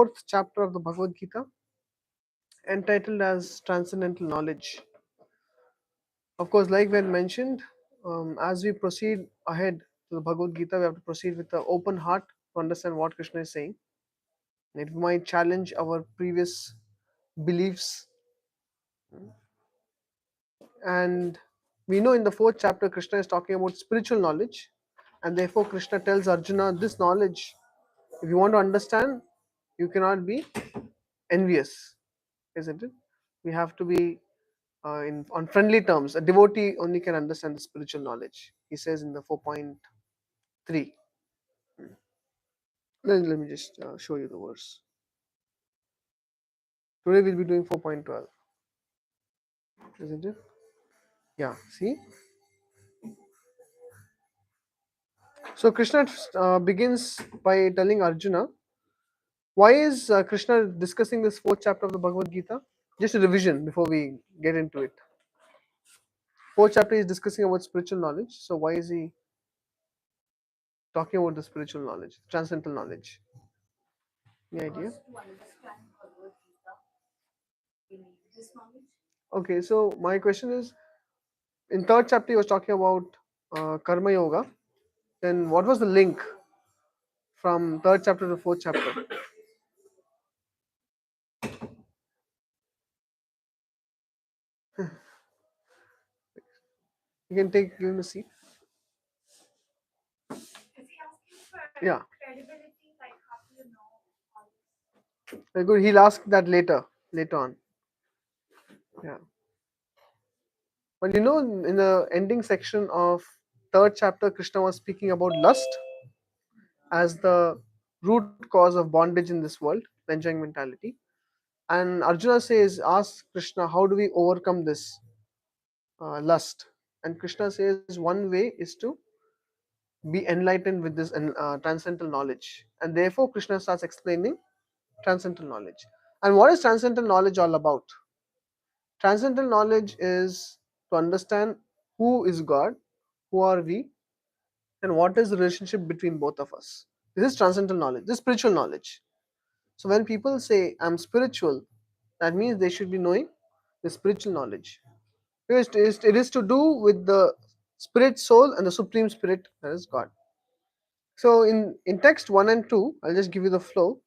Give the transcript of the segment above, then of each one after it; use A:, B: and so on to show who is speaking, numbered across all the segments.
A: fourth chapter of the Bhagavad Gita, entitled as Transcendental Knowledge. Of course, like when mentioned, as we proceed ahead to the Bhagavad Gita, we have to proceed with an open heart to understand what Krishna is saying. It might challenge our previous beliefs. And we know in the fourth chapter, Krishna is talking about spiritual knowledge. And therefore, Krishna tells Arjuna this knowledge, if you want to understand, you cannot be envious, isn't it? We have to be on friendly terms. A devotee only can understand the spiritual knowledge. He says in the 4.3. Let me just show you the verse. Today we'll be doing 4.12, isn't it? Yeah, see? So Krishna begins by telling Arjuna, why is Krishna discussing this fourth chapter of the Bhagavad Gita? Just a revision before we get into it. Fourth chapter is discussing about spiritual knowledge. So why is he talking about the spiritual knowledge, transcendental knowledge? Any idea? Okay, so my question is, in third chapter he was talking about karma yoga. Then what was the link from third chapter to fourth chapter? You can give him a seat. Yeah. Very good. He'll ask that later on. Yeah. But you know, in the ending section of third chapter, Krishna was speaking about lust as the root cause of bondage in this world, the enjoying mentality. And Arjuna asks Krishna, how do we overcome this lust? And Krishna says, one way is to be enlightened with this transcendental knowledge. And therefore, Krishna starts explaining transcendental knowledge. And what is transcendental knowledge all about? Transcendental knowledge is to understand who is God, who are we, and what is the relationship between both of us. This is transcendental knowledge, this is spiritual knowledge. So when people say, I'm spiritual, that means they should be knowing the spiritual knowledge. It is to do with the spirit, soul, and the supreme spirit, that is God. So in text 1 and 2, I'll just give you the flow.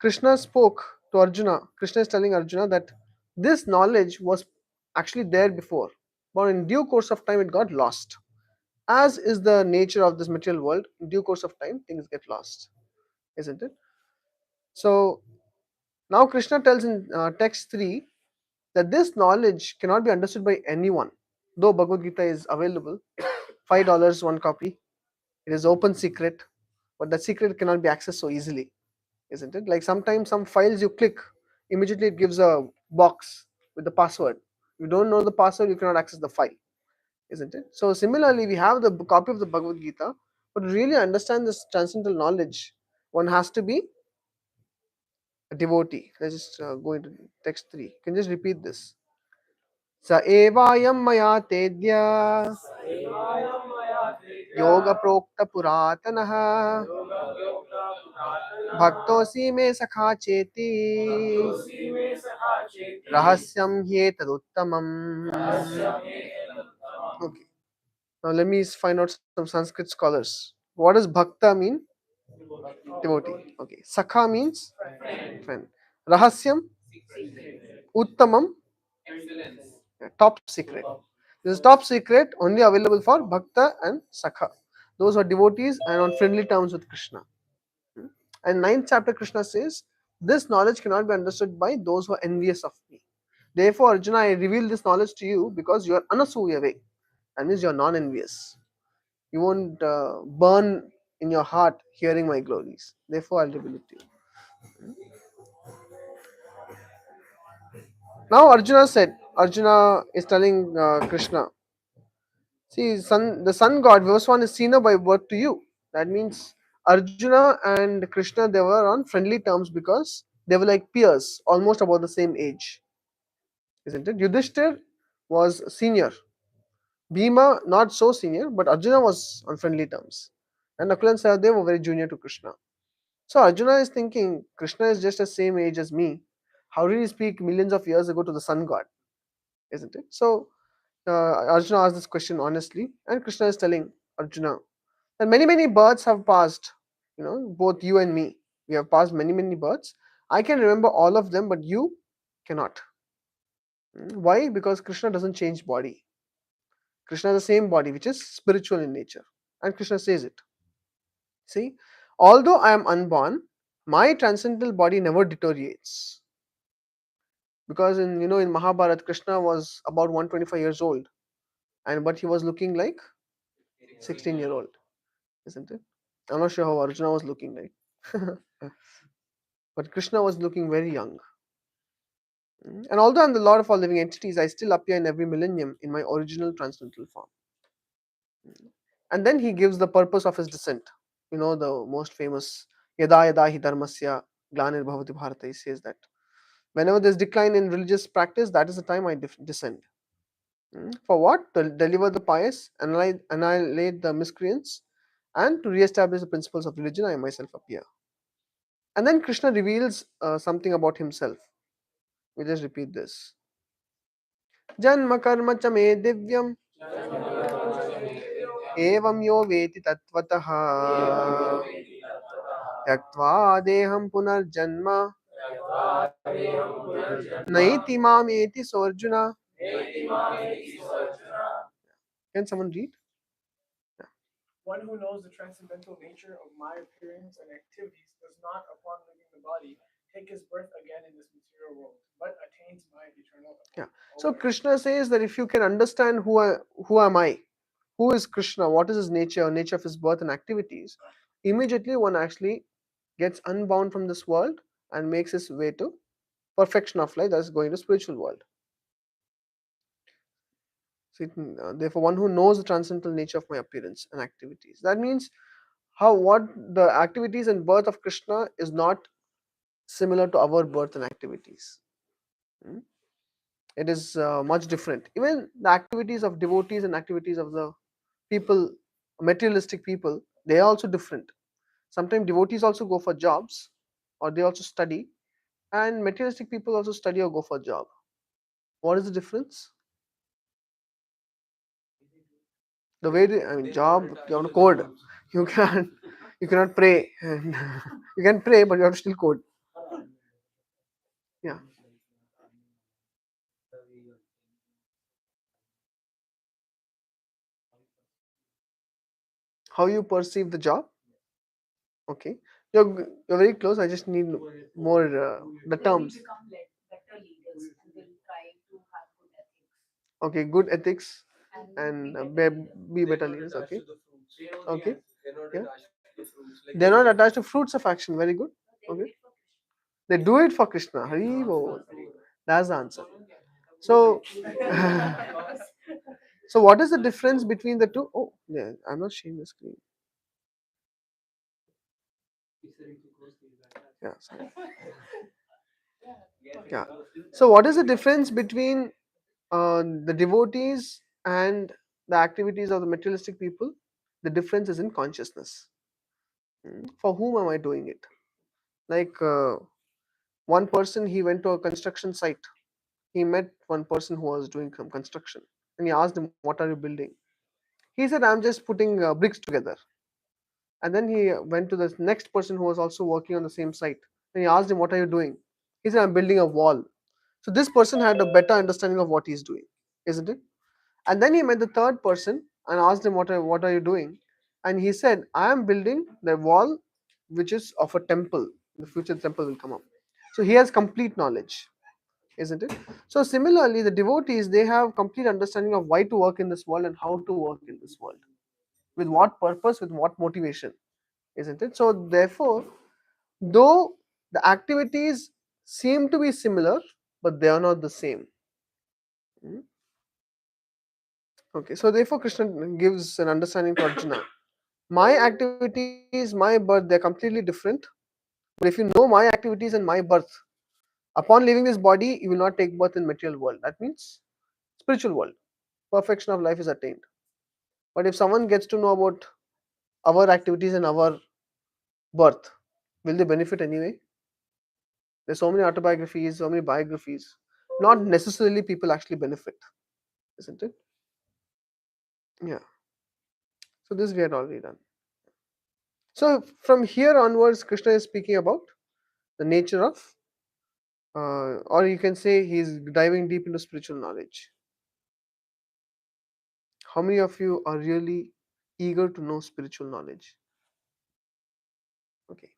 A: Krishna spoke to Arjuna. Krishna is telling Arjuna that this knowledge was actually there before, but in due course of time it got lost. As is the nature of this material world, in due course of time things get lost, isn't it? So now Krishna tells in text 3 that this knowledge cannot be understood by anyone. Though Bhagavad Gita is available, $5 one copy, it is open secret, but that secret cannot be accessed so easily, isn't it? Like sometimes some files you click, immediately it gives a box with the password. If you don't know the password, you cannot access the file, isn't it? So similarly, we have the copy of the Bhagavad Gita, but to really understand this transcendental knowledge, one has to be a devotee. Let's just go into text 3. You can just repeat this. Sa evayam maya tedya yoga prokta puratanaha bhaktosi me sakha cheti rahasyam hyetaduttamam. Okay. Now let me find out some Sanskrit scholars. What does bhakta mean? Devotee. Okay. Sakha means friend. Rahasyam, uttamam, top secret. This is top secret, only available for bhakta and sakha. Those are devotees and on friendly terms with Krishna. And ninth chapter, Krishna says, this knowledge cannot be understood by those who are envious of me. Therefore, Arjuna, I reveal this knowledge to you because you are anasuyave. That means you are non-envious. You won't burn in your heart hearing my glories. Therefore, I'll reveal it to you. Now, Arjuna is telling Krishna, see, the sun god, Vivaswan is senior by birth to you. That means Arjuna and Krishna, they were on friendly terms because they were like peers, almost about the same age. Isn't it? Yudhishthir was senior. Bhima, not so senior, but Arjuna was on friendly terms. And Nakul and Sahadev were very junior to Krishna. So Arjuna is thinking, Krishna is just the same age as me. How did he speak millions of years ago to the sun god? Isn't it? So Arjuna asked this question honestly, and Krishna is telling Arjuna that many births have passed. Both you and me, we have passed many births. I can remember all of them, but you cannot. Why? Because Krishna doesn't change body. Krishna has the same body, which is spiritual in nature, and Krishna says it. See, although I am unborn, my transcendental body never deteriorates. Because in Mahabharata, Krishna was about 125 years old, but he was looking like 16-year-old, isn't it? I'm not sure how Arjuna was looking like, but Krishna was looking very young. And although I'm the Lord of all living entities, I still appear in every millennium in my original transcendental form. And then he gives the purpose of his descent. The most famous Yada Yada Hi Dharmasya Glanir Bhavati Bharata. He says that whenever there's decline in religious practice, that is the time I descend. For what? To deliver the pious, annihilate the miscreants, and to re-establish the principles of religion, I myself appear. And then Krishna reveals something about himself. We just repeat this. Janma karma cha me divyam evam yo veti tattvataha tyaktva deham punarjanma naiti mameti sorjuna. Can someone read?
B: One who knows the transcendental nature of my appearance and activities does not, upon leaving the body, take his birth again in this material world, but attains my eternal.
A: Yeah. So Krishna says that if you can understand who am I, who is Krishna, what is his nature of his birth and activities, immediately one actually gets unbound from this world and makes his way to perfection of life, that is going to spiritual world. So therefore, one who knows the transcendental nature of my appearance and activities. That means what the activities and birth of Krishna is not similar to our birth and activities. It is much different. Even the activities of devotees and activities of the people, materialistic people, they are also different. Sometimes devotees also go for jobs or they also study, and materialistic people also study or go for a job. What is the difference? The way job, you have to code. You can you cannot pray, and you can pray, but you have to still code. Yeah. How you perceive the job? Okay, you're very close. I just need more the terms. Okay, good ethics and be better leaders. Okay, okay, yeah. They're not attached to fruits of action. Very good. Okay, they do it for Krishna. Hari Bol. That's the answer. So, so what is the difference between the two? Oh, yeah, I'm not sharing the screen. Yeah, sorry. Yeah. So, what is the difference between the devotees and the activities of the materialistic people? The difference is in consciousness. For whom am I doing it? Like one person, he went to a construction site. He met one person who was doing some construction, and he asked him, "What are you building?" He said, "I'm just putting bricks together." And then he went to the next person who was also working on the same site, and he asked him, "What are you doing?" He said, "I'm building a wall." So this person had a better understanding of what he's doing, isn't it? And then he met the third person and asked him, what are you doing? And he said, "I am building the wall which is of a temple. The future temple will come up." So he has complete knowledge, isn't it? So similarly, the devotees, they have complete understanding of why to work in this world and how to work in this world. With what purpose, with what motivation, isn't it? So therefore, though the activities seem to be similar, but they are not the same. Okay, so therefore Krishna gives an understanding to Arjuna. My activities, my birth, they're completely different. But if you know my activities and my birth, upon leaving this body, you will not take birth in material world. That means spiritual world. Perfection of life is attained. But if someone gets to know about our activities and our birth, Will they benefit anyway? There's so many autobiographies, so many biographies. Not necessarily people actually benefit, isn't it? Yeah. So this we had already done. So from here onwards, Krishna is speaking about the nature of, or you can say he's diving deep into spiritual knowledge. How many of you are really eager to know spiritual knowledge? Okay.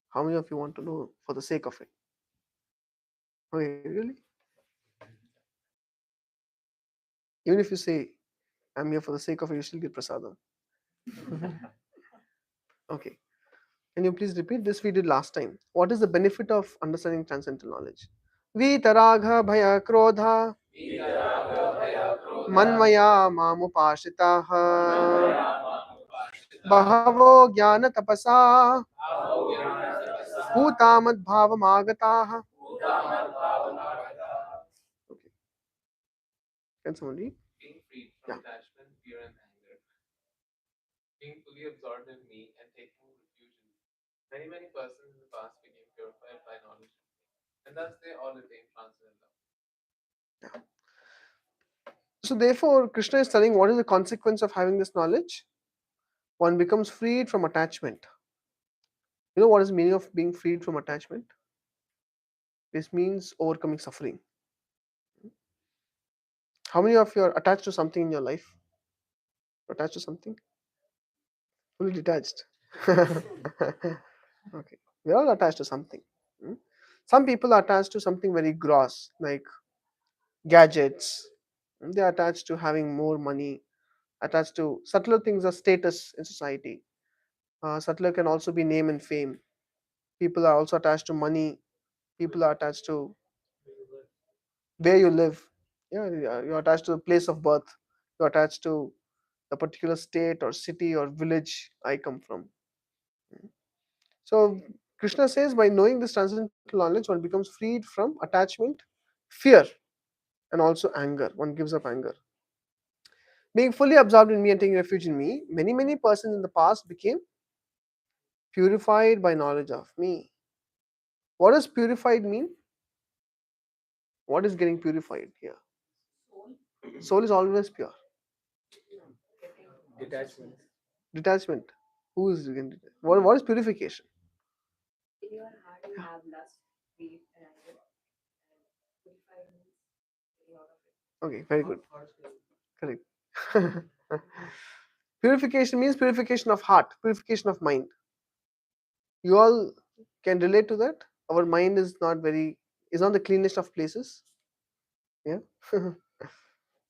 A: How many of you want to know for the sake of it? Okay, really? Even if you say, I'm here for the sake of it, you still get prasadam. Okay. Can you please repeat this we did last time? What is the benefit of understanding transcendental knowledge? Vitaragha bhaya krodha manmaya mamupashitaha bahavo jnana tapasa bhutamad bhavamagataha. Okay. Can someone read?
C: Being freed
A: Yeah.
C: from attachment, fear, and anger, being fully absorbed in me and taking refuge in me. Many persons in the past became purified by knowledge of me, and thus they all attained transcendental love.
A: So therefore, Krishna is telling what is the consequence of having this knowledge? One becomes freed from attachment. You know what is the meaning of being freed from attachment? This means overcoming suffering. How many of you are attached to something in your life? Attached to something? Fully detached. Okay. We're all attached to something. Hmm? Some people are attached to something very gross, like gadgets. They are attached to having more money, attached to subtler things of status in society. Subtler can also be name and fame. People are also attached to money. People are attached to where you live. Yeah, you're attached to the place of birth. You're attached to the particular state or city or village I come from. So Krishna says by knowing this transcendental knowledge, one becomes freed from attachment, fear, and also anger. One gives up anger. Being fully absorbed in me and taking refuge in me, many persons in the past became purified by knowledge of me. What does purified mean? What is getting purified here? Soul is always pure.
B: Detachment.
A: Detachment. Who is getting detached? What is purification?
D: In your heart, you have lust, greed, and anger. And purified means getting out of it.
A: Okay, very good. Correct. Purification means purification of heart, purification of mind. You all can relate to that. Our mind is not the cleanest of places. Yeah.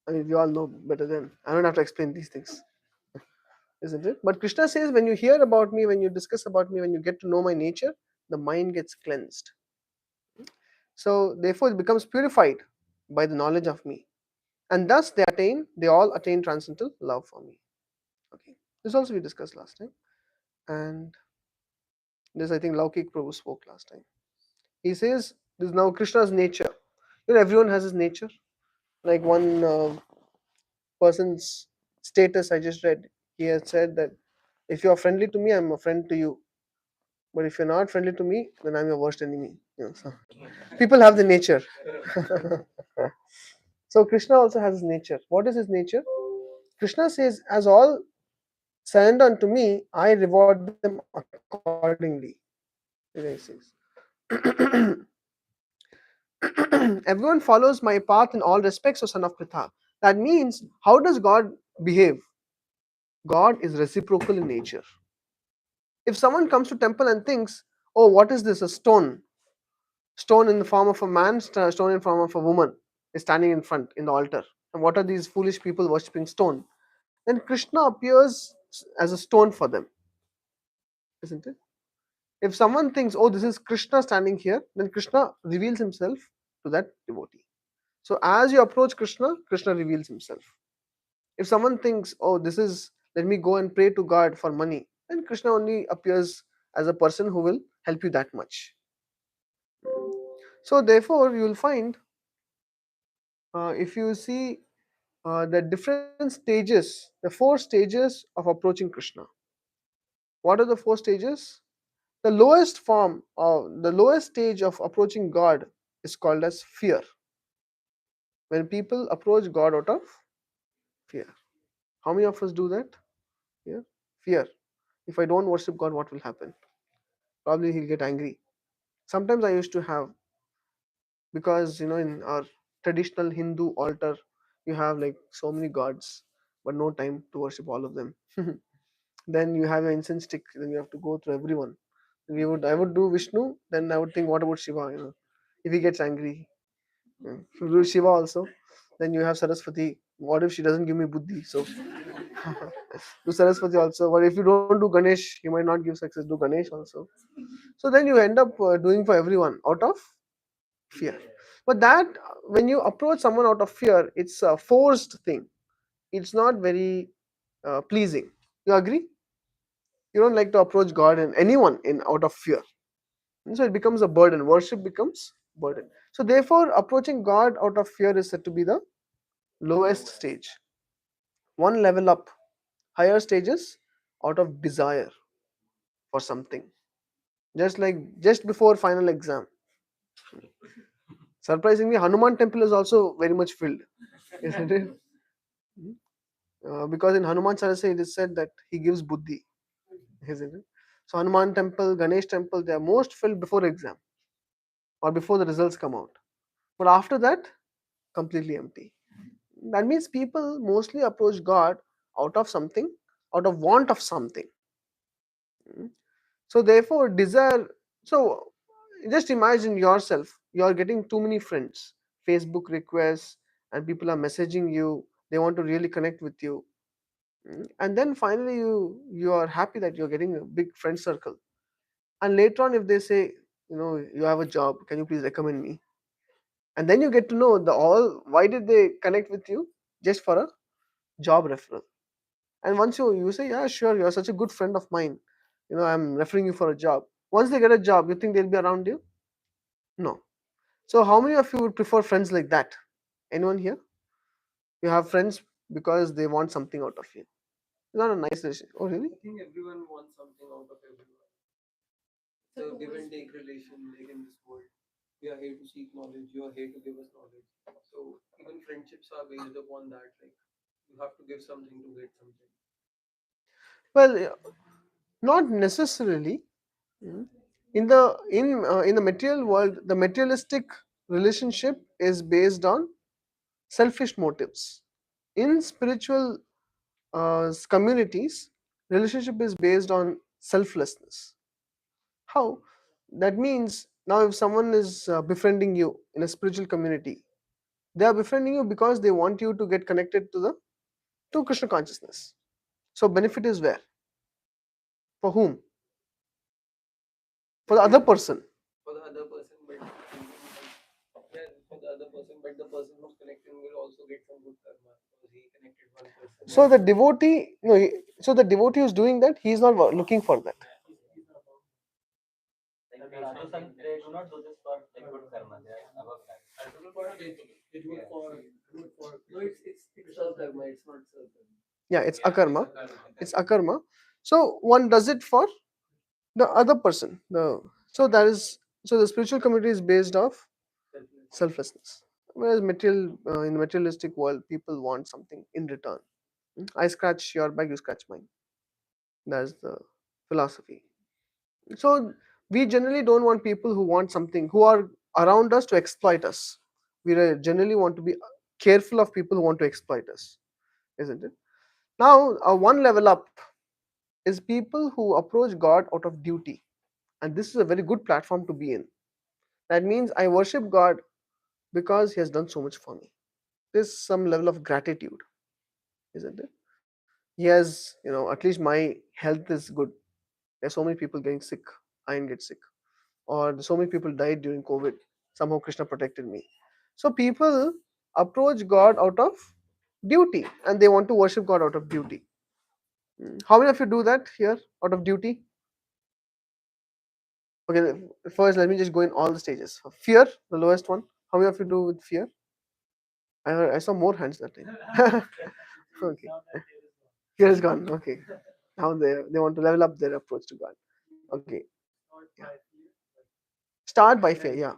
A: I mean, we all know better than I don't have to explain these things, isn't it? But Krishna says, when you hear about me, when you discuss about me, when you get to know my nature, the mind gets cleansed. So therefore, it becomes purified by the knowledge of me, and thus they all attain transcendental love for me. Okay, this also we discussed last time, and this I think Laukik Prabhu spoke last time. He says this is now Krishna's nature. You know, everyone has his nature. Like one person's status I just read, he has said that if you are friendly to me, I'm a friend to you. But if you're not friendly to me, then I'm your worst enemy. You know, so people have the nature. So Krishna also has his nature. What is his nature? Krishna says, as all surrender unto me, I reward them accordingly. He says, everyone follows my path in all respects, O son of Pritha. That means, how does God behave? God is reciprocal in nature. If someone comes to temple and thinks, oh, what is this? A stone. Stone in the form of a man, stone in the form of a woman is standing in front in the altar. And what are these foolish people worshipping stone? Then Krishna appears as a stone for them, isn't it? If someone thinks, oh, this is Krishna standing here, then Krishna reveals himself to that devotee. So as you approach Krishna, Krishna reveals himself. If someone thinks, oh, this is, let me go and pray to God for money, then Krishna only appears as a person who will help you that much. So therefore, you will find, if you see the different stages, the 4 stages of approaching Krishna. What are the 4 stages? The lowest form or the lowest stage of approaching God is called as fear. When people approach God out of fear. How many of us do that? Yeah. Fear. If I don't worship God, what will happen? Probably he'll get angry. Sometimes I used to have, because in our traditional Hindu altar you have like so many gods, but no time to worship all of them. Then you have an incense stick, then you have to go through everyone. I would do Vishnu, then I would think, what about Shiva? If he gets angry. If you do Shiva also, then you have Saraswati. What if she doesn't give me buddhi? So do Saraswati also. But if you don't do Ganesh, you might not give success. Do Ganesh also. So then you end up doing for everyone out of fear. But that when you approach someone out of fear, it's a forced thing. It's not very pleasing. You agree? You don't like to approach God and anyone in out of fear. And so it becomes a burden. Worship becomes burden. So therefore, approaching God out of fear is said to be the lowest stage. One level up, higher stages out of desire for something. Just before final exam. Surprisingly, Hanuman temple is also very much filled, isn't it? Because in Hanuman Chalisa it is said that he gives buddhi, isn't it? So Hanuman temple, Ganesh temple, they are most filled before exam or before the results come out. But after that, completely empty. That means people mostly approach God out of something, out of want of something. Mm. So therefore, desire. So just imagine yourself. You are getting too many friends, Facebook requests, and people are messaging you. They want to really connect with you. And then finally, you are happy that you're getting a big friend circle. And later on, if they say, you have a job, can you please recommend me? And then you get to know the all. Why did they connect with you? Just for a job referral. And once you say, yeah, sure, you're such a good friend of mine, I'm referring you for a job. Once they get a job, you think they'll be around you? No. So how many of you would prefer friends like that? Anyone here? You have friends because they want something out of you. It's not a nice relationship. Oh, really?
E: I think everyone wants something out of everyone. So give and take relation, like in this world. We are here to seek knowledge, you are here to give us knowledge. So even friendships are based upon that. Like you have to give something to get something.
A: Well, not necessarily. Mm. In the material world, the materialistic relationship is based on selfish motives. In spiritual communities, relationship is based on selflessness. How? That means now if someone is befriending you in a spiritual community, they are befriending you because they want you to get connected to Krishna consciousness. So benefit is where? For whom? For the other person.
E: For the other person, but yeah, for the other person, but the person who's connecting will also get some good karma because he connected one person.
A: So the devotee, no, so the devotee who's doing that, he is not looking for that.
E: Like they do not do this for like good karma. They are above that. They do it for no, it's karma. It's not self karma.
A: Yeah, it's akarma. It's akarma. So one does it for the other person. So the spiritual community is based off selflessness. Whereas in the materialistic world, people want something in return. I scratch your back, you scratch mine. That's the philosophy. So we generally don't want people who want something, who are around us to exploit us. We generally want to be careful of people who want to exploit us, isn't it? Now, one level up is people who approach God out of duty. And this is a very good platform to be in. That means I worship God because He has done so much for me. There's some level of gratitude, isn't it? He has, at least my health is good. There's so many people getting sick. I didn't get sick. Or so many people died during COVID. Somehow Krishna protected me. So people approach God out of duty and they want to worship God out of duty. How many of you do that here out of duty? Okay, first let me just go in all the stages. Fear, the lowest one. How many of you do with fear? I saw more hands that time. Okay, fear is gone. Okay, now they want to level up their approach to God. Okay,
E: by fear.
A: Start by fear, yeah.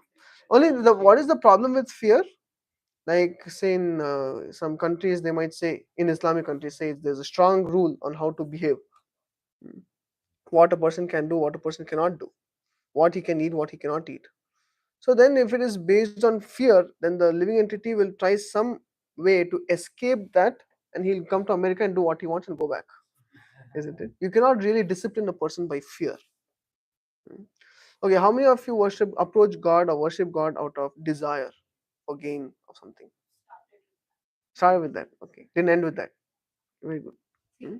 A: Only what is the problem with fear? Like say in some countries, they might say, in Islamic countries, say there's a strong rule on how to behave, what a person can do, what a person cannot do, what he can eat, what he cannot eat. So then, if it is based on fear, then the living entity will try some way to escape that, and he'll come to America and do what he wants and go back, isn't it? You cannot really discipline a person by fear. Okay, how many of you approach God or worship God out of desire or gain of something? Start with that. Okay, didn't end with that. Very good. Hmm?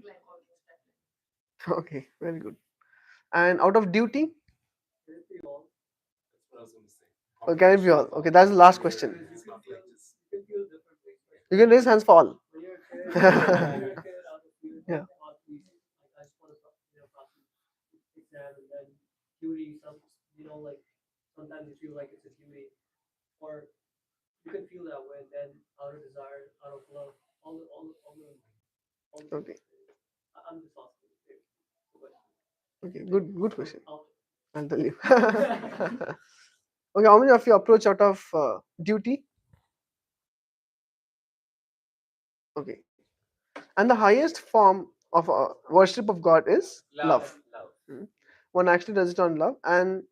A: Okay, very good. And out of duty? Or can it be all? Okay, that's the last question. You can raise hands for all. Yeah.
E: I just want to, pass the exam, and then duty. Like sometimes you feel like it's a duty, or you can feel that way. Then out of desire, out of love,
A: Okay.
E: I'm just asking.
A: Okay. Good question. I'll tell you. Okay. How many of you approach out of duty? Okay. And the highest form of worship of God is love. Hmm. One actually does it on love, and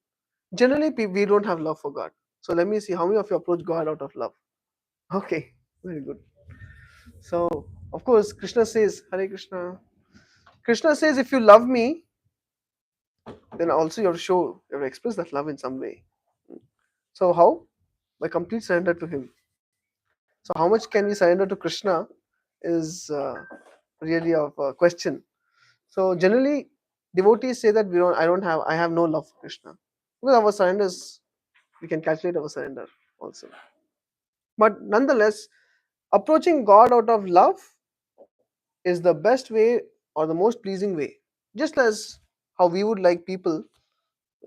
A: generally we don't have love for God. So let me see how many of you approach God out of love. Okay, very good. So of course Krishna says, Hare Krishna. Krishna says, if you love me, then also you have to show, you have to express that love in some way. So how? By complete surrender to Him. So how much can we surrender to Krishna is really of a question. So generally, devotees say that I have no love for Krishna. Because our surrenders, we can calculate our surrender also. But nonetheless, approaching God out of love is the best way or the most pleasing way. Just as how we would like people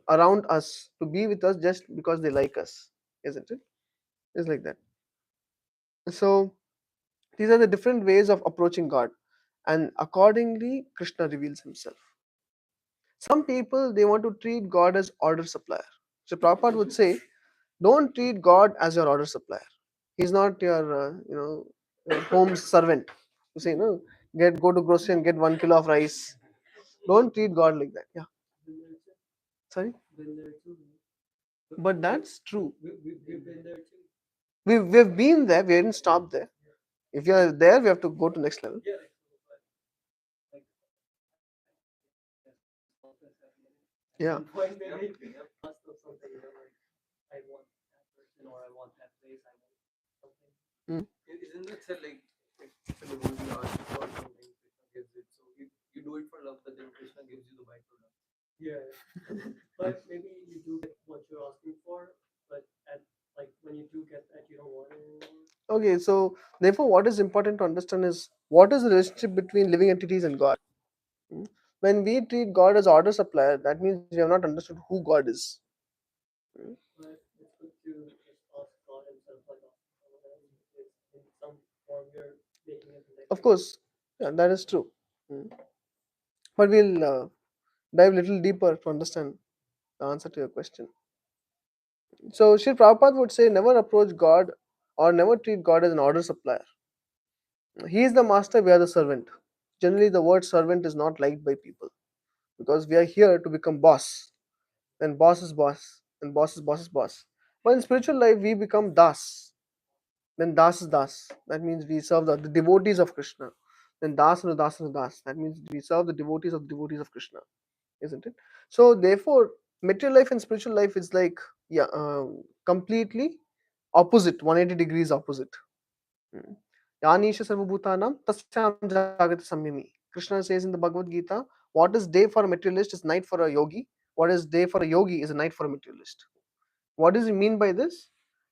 A: around us to be with us just because they like us, isn't it? It's like that. So these are the different ways of approaching God, and accordingly, Krishna reveals himself. Some people they want to treat God as order supplier. So Prabhupada would say, don't treat God as your order supplier. He's not your your home servant. You say no, go to grocery and get 1 kilo of rice. Don't treat God like that. Yeah. Sorry. But that's true.
E: We've been there too.
A: We've been there. We didn't stop there. If you are there, we have to go to next level. Yeah.
E: Point maybe lost of something, I want that person or I want that place, I want something. Isn't that said like if a devotee asks you for something, Krishna gives it. So you do it for love, but then Krishna gives you the byproduct. Yeah. But maybe you do get what you're asking for, but when you do get that, you don't want it anymore.
A: Okay, so therefore, what is important to understand is what is the relationship between living entities and God. Hmm? When we treat God as order supplier, that means we have not understood who God is.
E: But it's good to just ask God himself, in some form you're making it.
A: Of course, yeah, that is true. Hmm. But we'll dive a little deeper to understand the answer to your question. So, Sri Prabhupada would say, never approach God or never treat God as an order supplier. He is the master, we are the servant. Generally, the word servant is not liked by people because we are here to become boss. Then boss is boss, and boss is boss is boss. But in spiritual life, we become das. Then das is das. That means we serve the devotees of Krishna. Then das and das and das. That means we serve the devotees of Krishna, isn't it? So therefore, material life and spiritual life is like completely opposite, 180 degrees opposite. Yanisha sarvabhutanam tasyam jagati samyami. Krishna says in the Bhagavad Gita, what is day for a materialist is night for a yogi. What is day for a yogi is a night for a materialist. What does he mean by this?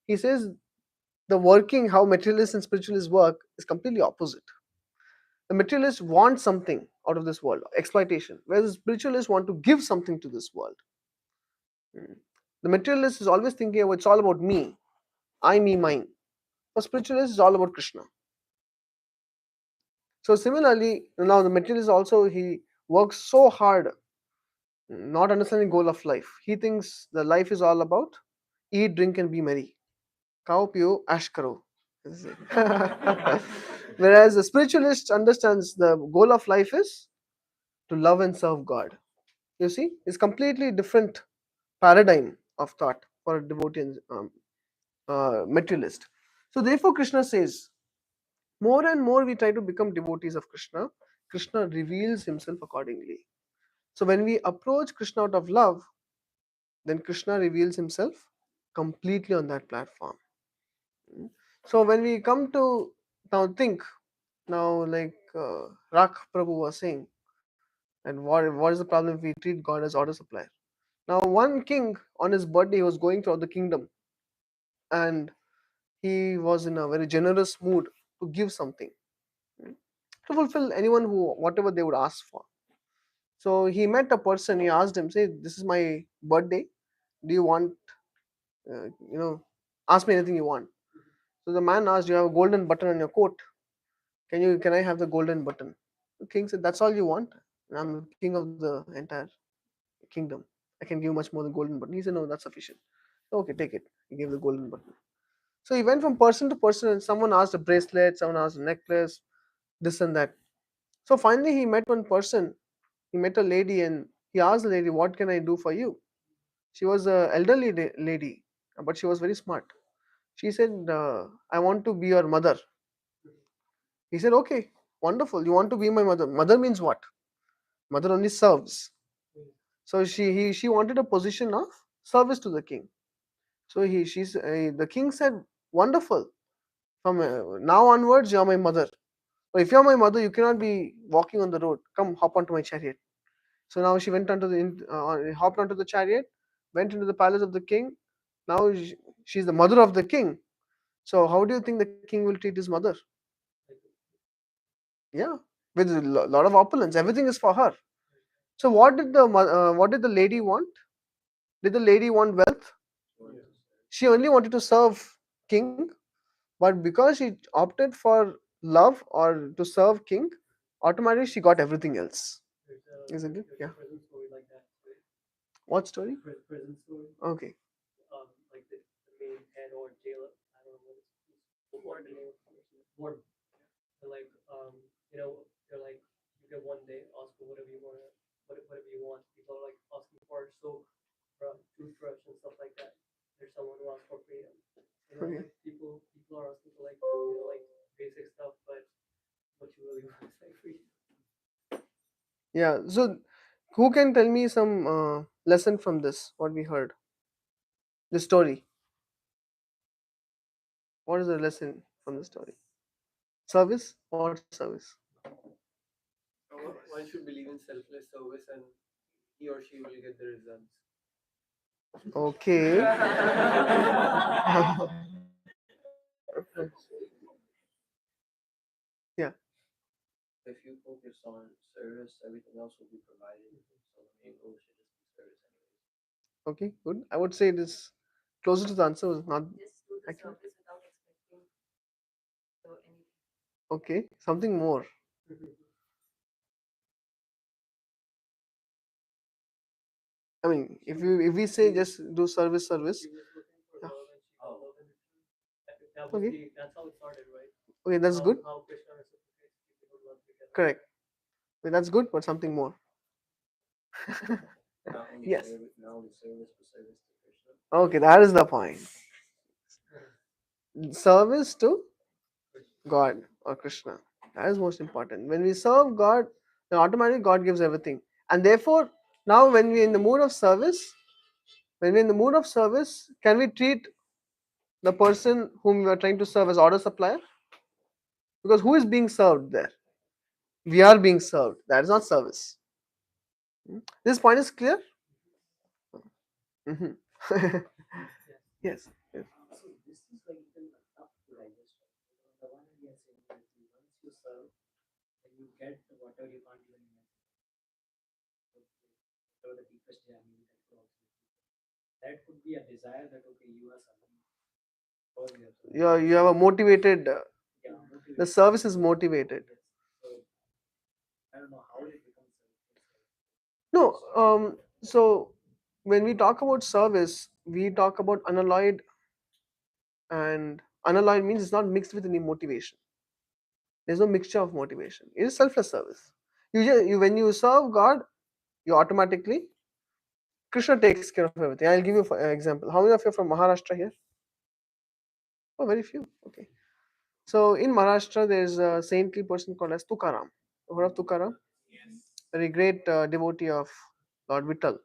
A: He says the working, how materialists and spiritualists work, is completely opposite. The materialists want something out of this world, exploitation, whereas the spiritualists want to give something to this world. The materialist is always thinking, oh, it's all about me, I, me, mine. For spiritualists, it's all about Krishna. So similarly, now the materialist also, he works so hard not understanding goal of life. He thinks the life is all about eat, drink, and be merry. Khao, pio, ash karo. Whereas the spiritualist understands the goal of life is to love and serve God. You see, it's completely different paradigm of thought for a devotee and materialist. So therefore, Krishna says, more and more we try to become devotees of Krishna. Krishna reveals himself accordingly. So when we approach Krishna out of love, then Krishna reveals himself completely on that platform. So when we come to now think, now like Rak Prabhu was saying, and what is the problem if we treat God as order supplier? Now one king on his birthday he was going throughout the kingdom, and he was in a very generous mood to give something, to fulfill anyone who whatever they would ask for. So he met a person. He asked him, "Say, this is my birthday. Do you want, uh, you know, ask me anything you want?" So the man asked, "You have a golden button on your coat. Can I have the golden button?" The king said, "That's all you want? I'm the king of the entire kingdom. I can give much more than golden button." He said, "No, that's sufficient." "Okay, take it." He gave the golden button. So he went from person to person, and someone asked a bracelet, someone asked a necklace, this and that. So finally, he met one person. He met a lady, and he asked the lady, "What can I do for you?" She was an elderly lady, but she was very smart. She said, "I want to be your mother." He said, "Okay, wonderful. You want to be my mother? Mother means what? Mother only serves." So she wanted a position of service to the king. So the king said, "Wonderful. From now onwards, you are my mother. But if you are my mother, you cannot be walking on the road. Come, hop onto my chariot." So now she went onto hopped onto the chariot, went into the palace of the king. Now she's the mother of the king. So how do you think the king will treat his mother? Yeah, with a lot of opulence. Everything is for her. So what did the lady want? Did the lady want wealth? She only wanted to serve king, but because she opted for love or to serve king, automatically she got everything else. Isn't it? Yeah.
E: Prison story like that.
A: What story?
E: Prison story.
A: Okay.
E: Like the main head or jailer. I don't know what the name of the person. Warden. They're like, they're like, you get one day, ask for whatever you want, whatever you want. People are like asking for soap, toothbrush, and stuff like that. There's someone who asks for freedom.
A: Okay.
E: Like people are asking for like, like basic stuff, but what you really want is like freedom.
A: Yeah. So who can tell me some lesson from this? What we heard? The story. What is the lesson from the story? Service? What service?
E: One should believe in selfless service, and he or she will get the results.
A: Okay. Yeah.
F: If you focus on service, everything else will be provided. So the main goal should just be service anyways.
A: Okay. Good. I would say it is closer to the answer. Was not
D: Just do the
A: accurate.
D: service without expecting anything.
A: Okay. Something more. I mean, if we say just do service,
E: She was looking for
A: yeah.
E: love, and she got love in return.
A: Okay.
E: That's how it started, right?
A: Okay, that's good.
E: How Krishna reciprocates people who love together.
A: Correct. Okay, that's good, but something more.
F: Not only
A: Yes.
F: not only service, but service to Krishna.
A: Okay, that is the point. Service to God or Krishna. That is most important. When we serve God, then automatically God gives everything. And therefore, now when we're in the mood of service, can we treat the person whom we are trying to serve as order supplier? Because who is being served there? We are being served. That is not service. This point is clear? Mhm. Yes. Yes.
F: So this is like even tough to digest. The one that we are saying that once you serve, then you get whatever you can't even imagine. Whatever the deepest journey that could also be. That could be a desire that okay, you are serving. Or you are serving.
A: You have a motivated.
F: Yeah,
A: The
F: motivated.
A: service is motivated.
F: Yes. So I don't know how it becomes.
A: No. So when we talk about service, we talk about unalloyed, and unalloyed means it's not mixed with any motivation. There's no mixture of motivation. It is selfless service. When you serve God, you automatically Krishna takes care of everything. I'll give you an example. How many of you are from Maharashtra here? Oh, very few. Okay. So in Maharashtra, there's a saintly person called as Tukaram. Heard of Tukaram? Very great devotee of Lord Vittal.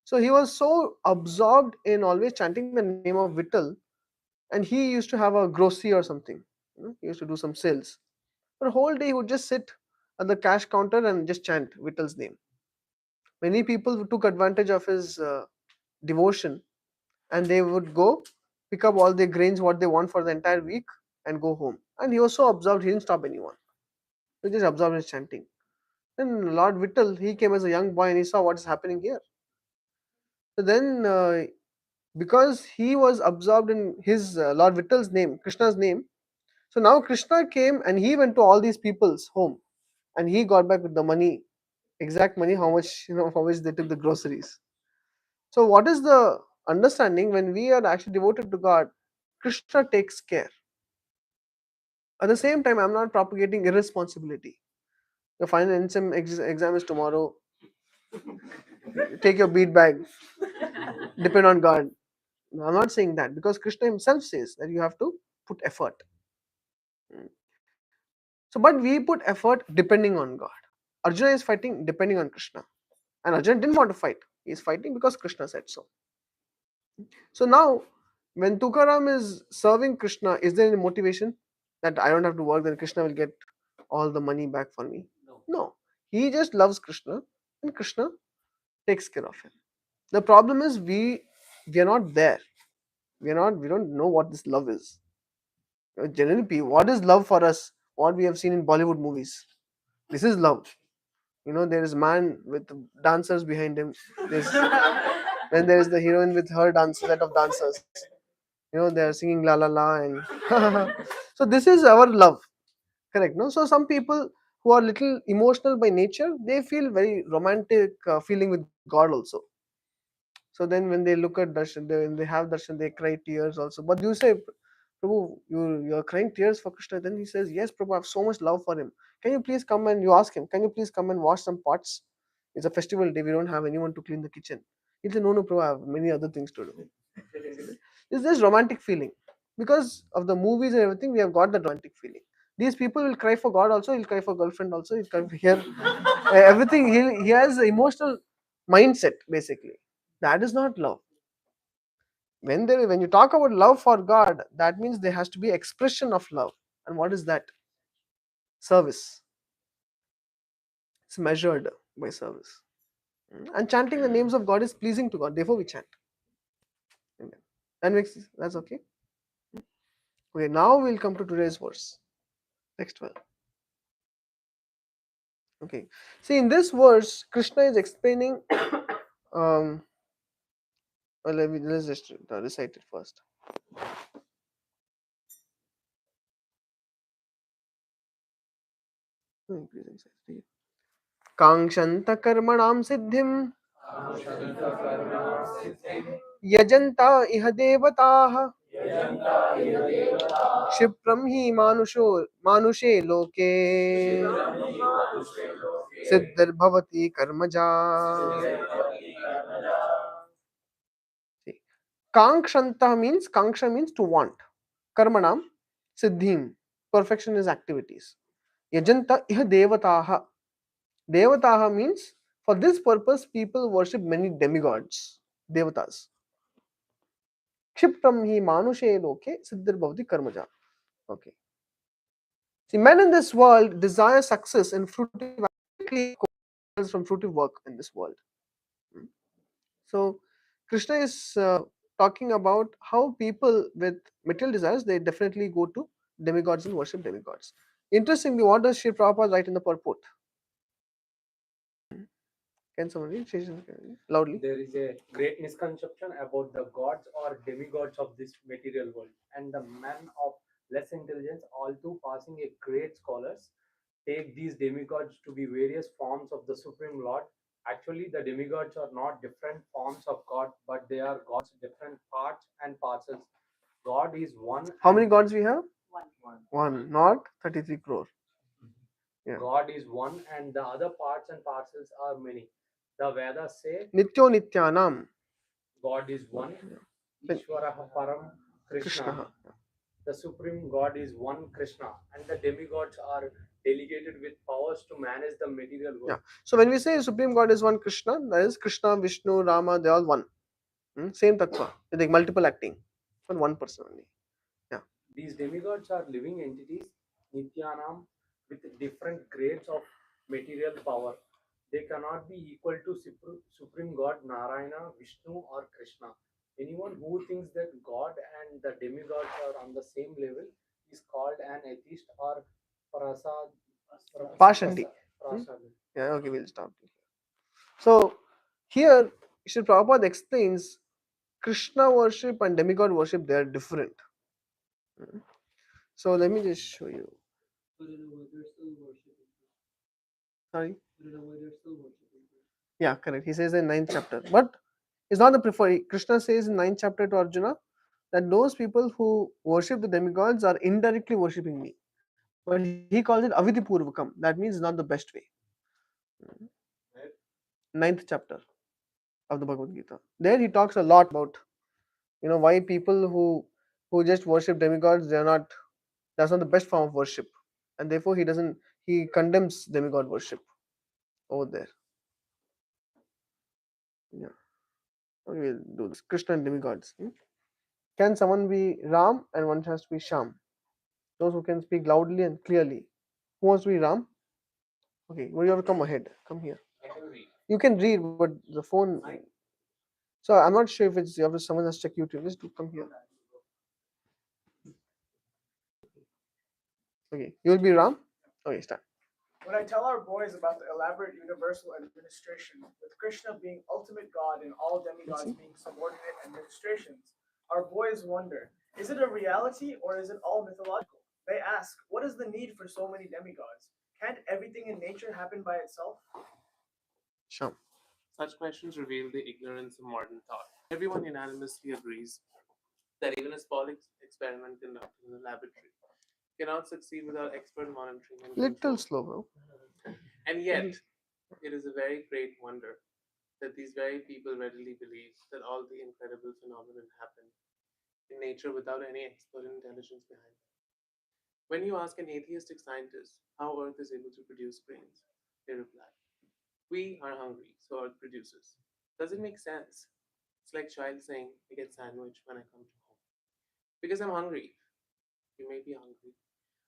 A: So he was so absorbed in always chanting the name of Vittal, and he used to have a grocery or something. He used to do some sales. For a whole day, he would just sit at the cash counter and just chant Vittal's name. Many people took advantage of his devotion, and they would go pick up all the grains what they want for the entire week and go home. And he was so absorbed, he didn't stop anyone. He just absorbed his chanting. Then Lord Vittal, he came as a young boy and he saw what is happening here. So then, because he was absorbed in his Lord Vittal's name, Krishna's name, so now Krishna came and he went to all these people's home and he got back with the money, exact money, how much, for which they took the groceries. So, what is the understanding when we are actually devoted to God? Krishna takes care. At the same time, I'm not propagating irresponsibility. Your final exam is tomorrow. Take your bead bag. Depend on God. No, I'm not saying that because Krishna himself says that you have to put effort. Mm. So, but we put effort depending on God. Arjuna is fighting depending on Krishna. And Arjuna didn't want to fight. He is fighting because Krishna said so. So now, when Tukaram is serving Krishna, is there any motivation that I don't have to work, then Krishna will get all the money back for me? No. He just loves Krishna and Krishna takes care of him. The problem is we are not there. We don't know what this love is. Generally, what is love for us? What we have seen in Bollywood movies. This is love. There is man with dancers behind him. There's, then there is the heroine with her set of dancers. They are singing la la la and so this is our love, correct? No, so some people who are little emotional by nature, they feel very romantic feeling with God also. So then when they look at darshan, when they have darshan, they cry tears also. But you say, Prabhu, you're crying tears for Krishna. Then he says, yes, Prabhu, I have so much love for him. Can you please come? And you ask him, can you please come and wash some pots? It's a festival day, we don't have anyone to clean the kitchen. He'll say, no, no, Prabhu, I have many other things to do. It's this romantic feeling. Because of the movies and everything, we have got that romantic feeling. These people will cry for God also, he'll cry for girlfriend also, he'll cry for here. Everything, he has an emotional mindset, basically. That is not love. When you talk about love for God, that means there has to be expression of love. And what is that? Service. It's measured by service. And chanting the names of God is pleasing to God. Therefore, we chant. Amen. That's okay. Okay, now we'll come to today's verse. Next one. Okay. See, in this verse, Krishna is explaining. Let's just recite it first. कांक्षन्त कर्मणां सिद्धिं यजन्ता इह देवताः क्षिप्रं हि मानुषे लोके सिद्धिर्भवति कर्मजा. Kankshanta means, Kanksha means to want. Karmanam, Siddhim, perfection is activities. Yajanta iha devataha. Devataha means, for this purpose, people worship many demigods, devatas. Kshiptam hi manushe loke siddhir bhavati karmaja. Okay. See, men in this world desire success in fruitive from fruitive work in this world. So, Krishna is talking about how people with material desires, they definitely go to demigods and worship demigods. Interestingly, what does Sri Prabhupada write in the purport? Can someone read loudly?
F: There is a great misconception about the gods or demigods of this material world, and the men of less intelligence, all too passing a great scholars, take these demigods to be various forms of the Supreme Lord Actually, the demigods are not different forms of God, but they are God's different parts and parcels. God is one.
A: How
F: and
A: many gods we have?
D: One.
A: One, not 33 crore. Yeah.
F: God is one, and the other parts and parcels are many. The Vedas say
A: Nityo Nityanam.
F: God is one.
A: Then
F: Ishvaraha Param Krishna.
A: Krishna.
F: The supreme God is one Krishna, and the demigods are delegated with powers to manage the material world.
A: Yeah. So when we say Supreme God is one Krishna, that is Krishna, Vishnu, Rama, they are all one. Same tattva. They like multiple acting. But one person only.
F: These demigods are living entities, Nityanam, with different grades of material power. They cannot be equal to Supreme God Narayana, Vishnu, or Krishna. Anyone who thinks that God and the demigods are on the same level is called an atheist or prasad.
A: Partially.
F: Prasad.
A: Yeah, okay, we'll stop here. So here, Sri Prabhupada explains Krishna worship and demigod worship, they are different. So let me just show you.
E: But in a way, they're still worshipping.
A: Sorry.
E: But in a way, they're still worshipping.
A: Yeah, correct. He says in 9th chapter. But it's not the preferred. Krishna says in 9th chapter to Arjuna that those people who worship the demigods are indirectly worshipping me. But he calls it avidipurvakam. That means it's not the best way.
C: Right?
A: 9th chapter of the Bhagavad Gita. There he talks a lot about why people who just worship demigods, they are not, that's not the best form of worship, and therefore he condemns demigod worship over there. Yeah, okay, we'll do this. Krishna and demigods. Can someone be Ram and one has to be Sham? Those who can speak loudly and clearly. Who wants to be Ram? Okay, well, you have to come ahead. Come here.
C: I can read.
A: You can read, but the phone. So I'm not sure if it's you have to, someone has to check YouTube. Just do come here. Okay, you will be Ram. Okay, start.
B: When I tell our boys about the elaborate universal administration, with Krishna being ultimate God and all demigods being subordinate administrations, our boys wonder, is it a reality or is it all mythological? They ask, what is the need for so many demigods? Can't everything in nature happen by itself?
A: Sham.
C: Such questions reveal the ignorance of modern thought. Everyone unanimously agrees that even a small experiment conducted in a laboratory cannot succeed without expert monitoring and
A: Little
C: control.
A: slow, bro.
C: And yet, it is a very great wonder that these very people readily believe that all the incredible phenomenon happen in nature without any expert intelligence behind it. When you ask an atheistic scientist how Earth is able to produce grains, they reply, we are hungry, so Earth produces. Does it make sense? It's like child saying, I get sandwich when I come to home. Because I'm hungry. You may be hungry,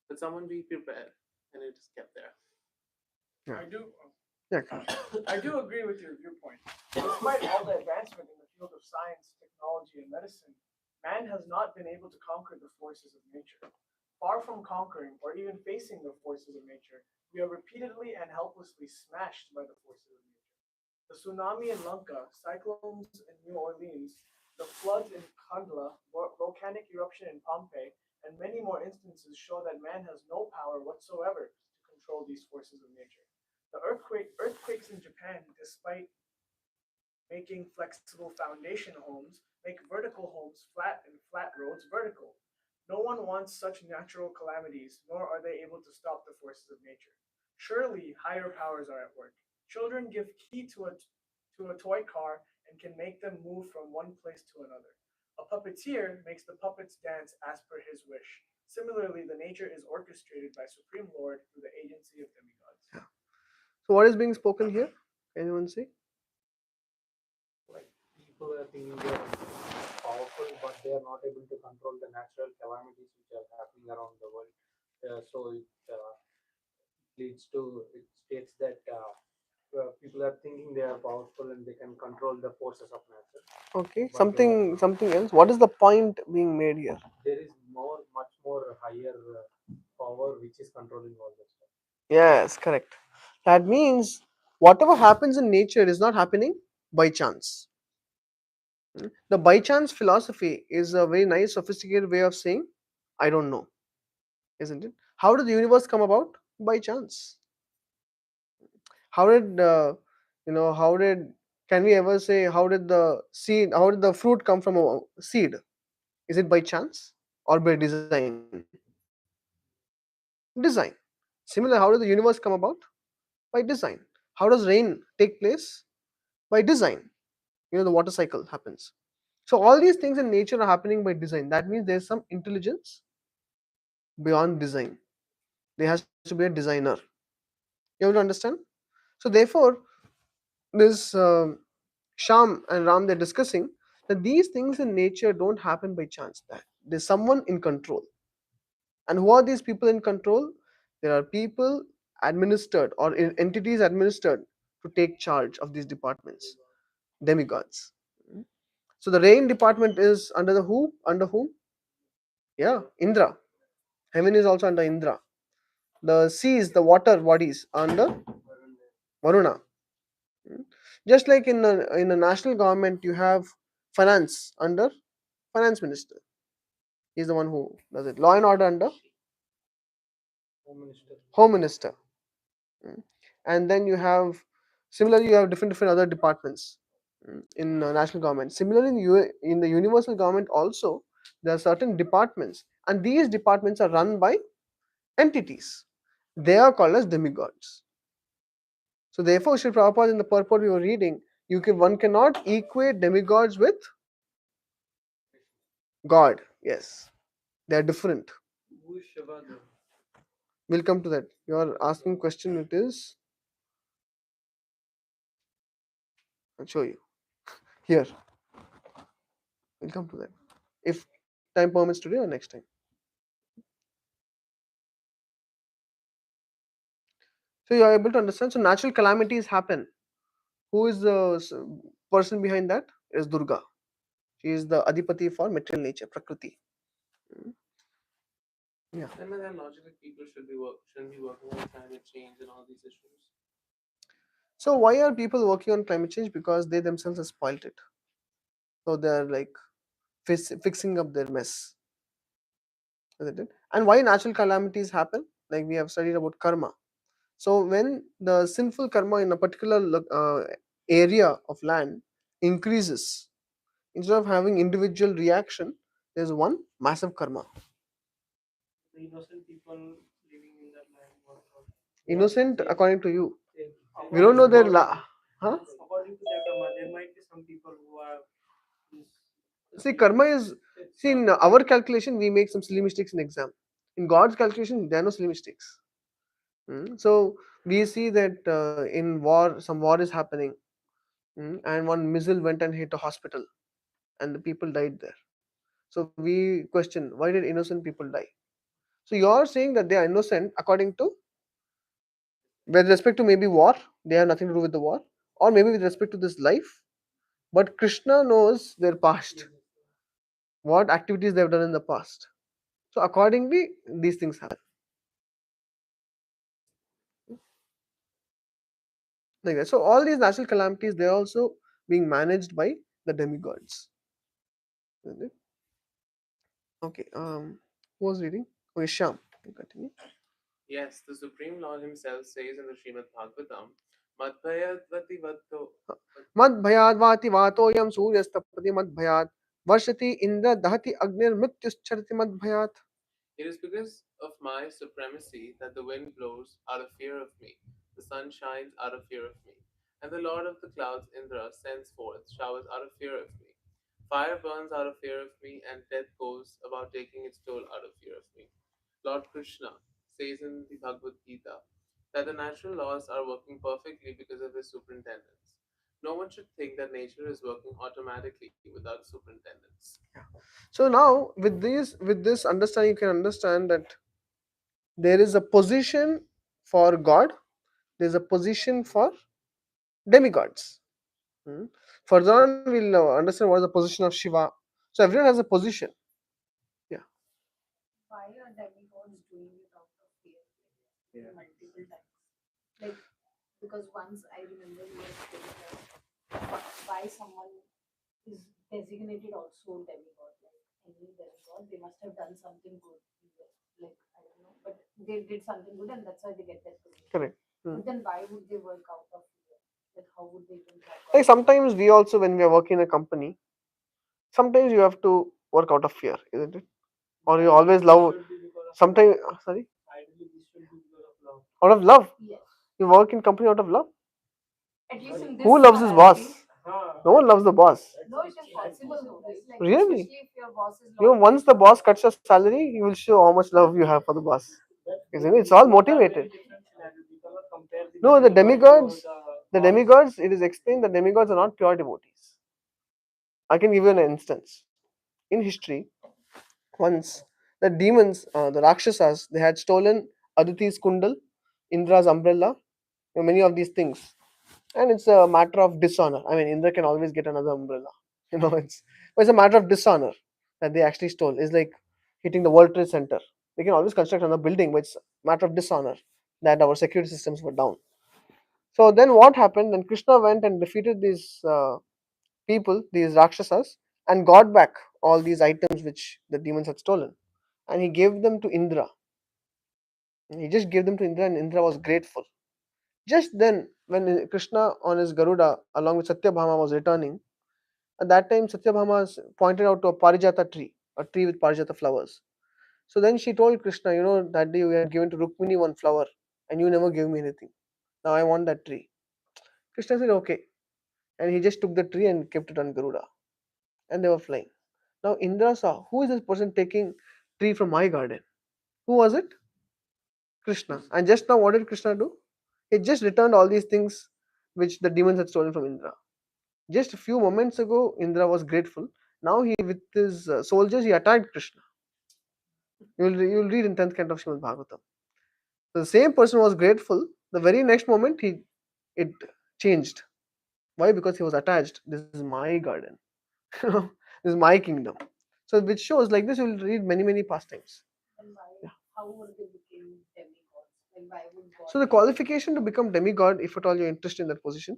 C: but someone be prepared, and it is kept there.
A: Yeah.
B: I do agree with your viewpoint. Despite all the advancement in the field of science, technology, and medicine, man has not been able to conquer the forces of nature. Far from conquering or even facing the forces of nature, we are repeatedly and helplessly smashed by the forces of nature. The tsunami in Lanka, cyclones in New Orleans, the floods in Kandla, volcanic eruption in Pompeii, and many more instances show that man has no power whatsoever to control these forces of nature. The earthquakes in Japan, despite making flexible foundation homes, make vertical homes flat and flat roads vertical. No one wants such natural calamities, nor are they able to stop the forces of nature. Surely higher powers are at work. Children give key to a toy car and can make them move from one place to another. A puppeteer makes the puppets dance as per his wish. Similarly, the nature is orchestrated by Supreme Lord through the agency of demigods.
A: So what is being spoken here? Can anyone say?
F: Like people are thinking they are powerful, but they are not able to control the natural calamities which are happening around the world. So it leads to, it states that people are thinking they are powerful and they can control the forces of nature.
A: Okay,
F: But they are not.
A: something else. What is the point being made here?
F: There is much more higher power which is controlling all this stuff.
A: Yes, correct. That means whatever happens in nature is not happening by chance. The by chance philosophy is a very nice, sophisticated way of saying, I don't know, isn't it? How did the universe come about? By chance. How did How did, can we ever say, how did the fruit come from a seed? Is it by chance or by design? Design. Similar, how does the universe come about? By design. How does rain take place? By design. The water cycle happens. So all these things in nature are happening by design. That means there's some intelligence beyond design. There has to be a designer. You have to understand. So therefore, this Sham and Ram, they're discussing that these things in nature don't happen by chance. That there's someone in control. And who are these people in control? There are people administered or entities administered to take charge of these departments, demigods. So the rain department is under the who? Under whom? Yeah, Indra. Heaven is also under Indra. The seas, the water bodies are under Varuna. Just like in a national government, you have finance under finance minister. He's the one who does it. Law and order under
F: Home Minister.
A: home minister. And then you have, similarly, you have different other departments in national government. Similarly, in the universal government also, there are certain departments, and these departments are run by entities. They are called as demigods. So therefore, Sri Prabhupada in the purport we were reading, one cannot equate demigods with God. Yes, they are different.
E: Who is Shiva then?
A: We'll come to that. You are asking question. It is. I'll show you here. We'll come to that if time permits today or next time. So you are able to understand. So natural calamities happen. Who is the person behind that? Is Durga. She is the Adipati for material nature, Prakriti. Yeah.
C: And by that logic, people shouldn't be working on climate change and all these issues.
A: So why are people working on climate change? Because they themselves have spoiled it. So they are like fixing up their mess. Isn't it? And why natural calamities happen? Like we have studied about karma. So when the sinful karma in a particular area of land increases, instead of having individual reaction, there's one massive karma.
E: The innocent people living in that land were not.
A: Innocent according to you.
E: According
A: We don't know their
E: According to their karma, there might be some people who are.
A: See, karma is, see, in our calculation we make some silly mistakes in exam. In God's calculation there are no silly mistakes. So we see that in war, some war is happening, and one missile went and hit a hospital and the people died there. So we question, why did innocent people die? So you're saying that they are innocent according to, with respect to maybe war, they have nothing to do with the war, or maybe with respect to this life, but Krishna knows their past, what activities they have done in the past. So accordingly these things happen like that. So all these natural calamities, they are also being managed by the demigods. Isn't it? Okay, who was reading? Okay, Sham, you continue.
C: Yes, the Supreme Lord Himself says in the Srimad Bhagavatam, Madhvayadvati Vatto.
A: Mad bhayad vati vatoyam suryastapati mad bhayad varshati indra dahati agnir mrityuscharati mad bhayat.
C: It is because of my supremacy that the wind blows out of fear of me, the sun shines out of fear of me, and the Lord of the clouds, Indra, sends forth showers out of fear of me. Fire burns out of fear of me, and death goes about taking its toll out of fear of me. Lord Krishna says in the Bhagavad Gita that the natural laws are working perfectly because of his superintendence. No one should think that nature is working automatically without superintendence.
A: So now with this understanding, you can understand that there is a position for God, there is a position for demigods. Further on, we'll understand what is the position of Shiva. So everyone has a position. Yeah.
D: Why are demigods doing it out of fear? Multiple times. Like, because once I remember you were saying that why someone is designated also demigod, like any demigod, they must have done something good. Like, I don't know, but they did something good and that's why they get that position.
A: Correct.
D: But then why would they work out of fear? Like how would they even talk
A: Like
D: about
A: sometimes we also, when we are working in a company, sometimes you have to work out of fear, isn't it? Or you always love. Sometimes, sorry,
F: Ideally, this should be because of love.
A: out of love.
D: Yes.
A: You work in company out of love.
D: At least in this
A: Who loves his boss?
F: Huh.
A: No one loves the boss.
D: No, it is possible though, right? Like
A: Really?
D: especially if your boss is
A: You know,
D: not
A: once the boss cuts your salary, you will show how much love you have for the boss. Isn't it? It's all motivated.
F: We cannot compare
A: No, the
F: demigod to
A: demigods, the demigods, it is explained the demigods are not pure devotees. I can give you an instance. In history, once the demons, the Rakshasas, they had stolen Aditi's kundal, Indra's umbrella, many of these things. And it's a matter of dishonor. I mean, Indra can always get another umbrella. It's a matter of dishonor that they actually stole. It's like hitting the World Trade Center. They can always construct another building, but it's a matter of dishonor that our security systems were down. So then what happened? Then Krishna went and defeated these people, these Rakshasas, and got back all these items which the demons had stolen. And he gave them to Indra. And he just gave them to Indra, and Indra was grateful. Just then, when Krishna on his Garuda, along with Satyabhama, was returning, at that time Satyabhama pointed out to a Parijata tree, a tree with Parijata flowers. So then she told Krishna, that day you had given to Rukmini one flower, and you never gave me anything. Now I want that tree. Krishna said, okay. And he just took the tree and kept it on Garuda. And they were flying. Now Indra saw, who is this person taking tree from my garden? Who was it? Krishna. And just now, what did Krishna do? He just returned all these things which the demons had stolen from Indra. Just a few moments ago, Indra was grateful. Now he, with his soldiers, he attacked Krishna. You will read in 10th canto of Srimad Bhagavatam. The same person was grateful. The very next moment, it changed. Why? Because he was attached. This is my garden. This is my kingdom. So which shows like this, you will read many pastimes.
D: and why how would they become demigods? Like why would God
A: So the qualification to become demigod, if at all you're interested in that position,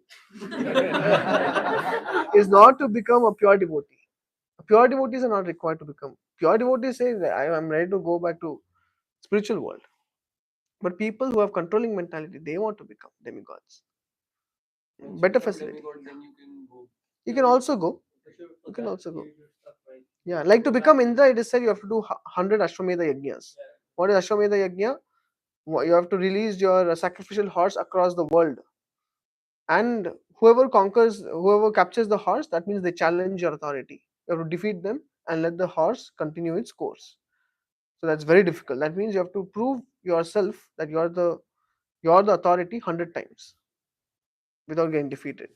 A: is not to become a pure devotee. Pure devotees are not required to become. Pure devotees say that I am ready to go back to spiritual world. But people who have controlling mentality, they want to become demigods.
E: Once
A: Better
E: you become
A: facility.
E: demigod, then you can go.
A: You can also go. You can also go. Yeah, like to become Indra, it is said you have to do 100 Ashwamedha Yajnas. What is Ashwamedha Yajna? You have to release your sacrificial horse across the world. And whoever captures the horse, that means they challenge your authority. You have to defeat them and let the horse continue its course. So that's very difficult. That means you have to prove yourself that you're the authority 100 times without getting defeated.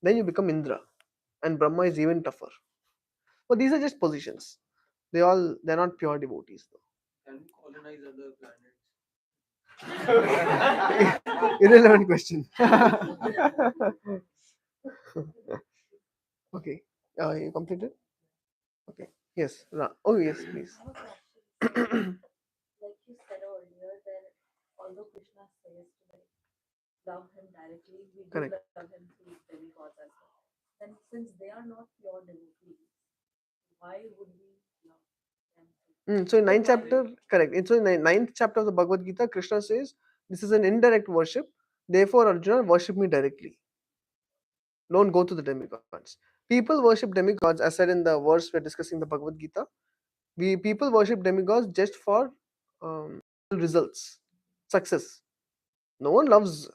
A: Then you become Indra, and Brahma is even tougher. But these are just positions. They're not pure devotees though.
E: Can we colonize other planets?
A: Irrelevant question. Okay. You completed? Okay. Yes. Oh yes, please.
D: I have a question. Like you said earlier, that although Krishna says to like love him directly, we do
A: Correct.
D: love him through demigods as well. And since they are not pure devotees, why would we love them?
A: So in ninth chapter, correct. So in ninth chapter of the Bhagavad Gita, Krishna says this is an indirect worship. Therefore, Arjuna, worship me directly. Don't go to the demigods. People worship demigods, as said in the verse we're discussing the Bhagavad Gita. People worship demigods just for results, success. No one loves.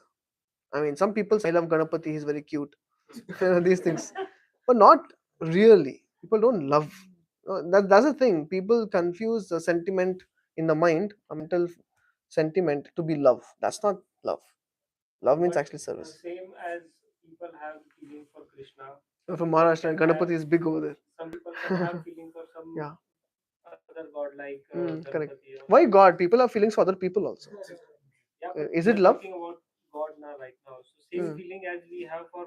A: I mean, some people say, I love Ganapati, he's very cute. These things. But not really. People don't love. That's the thing. People confuse the sentiment in the mind, a mental sentiment, to be love. That's not love. Love means actually service.
F: Same as people have feeling for Krishna.
A: From Maharashtra, Ganapati is big over there.
F: Some people can have feeling for some
A: Yeah.
F: other god like
A: Correct.
F: Ganpati.
A: Why God? People have feelings for other people also.
F: Yeah,
A: Is
F: we
A: it
F: are
A: love?
F: talking about God now right now. So same feeling as we have for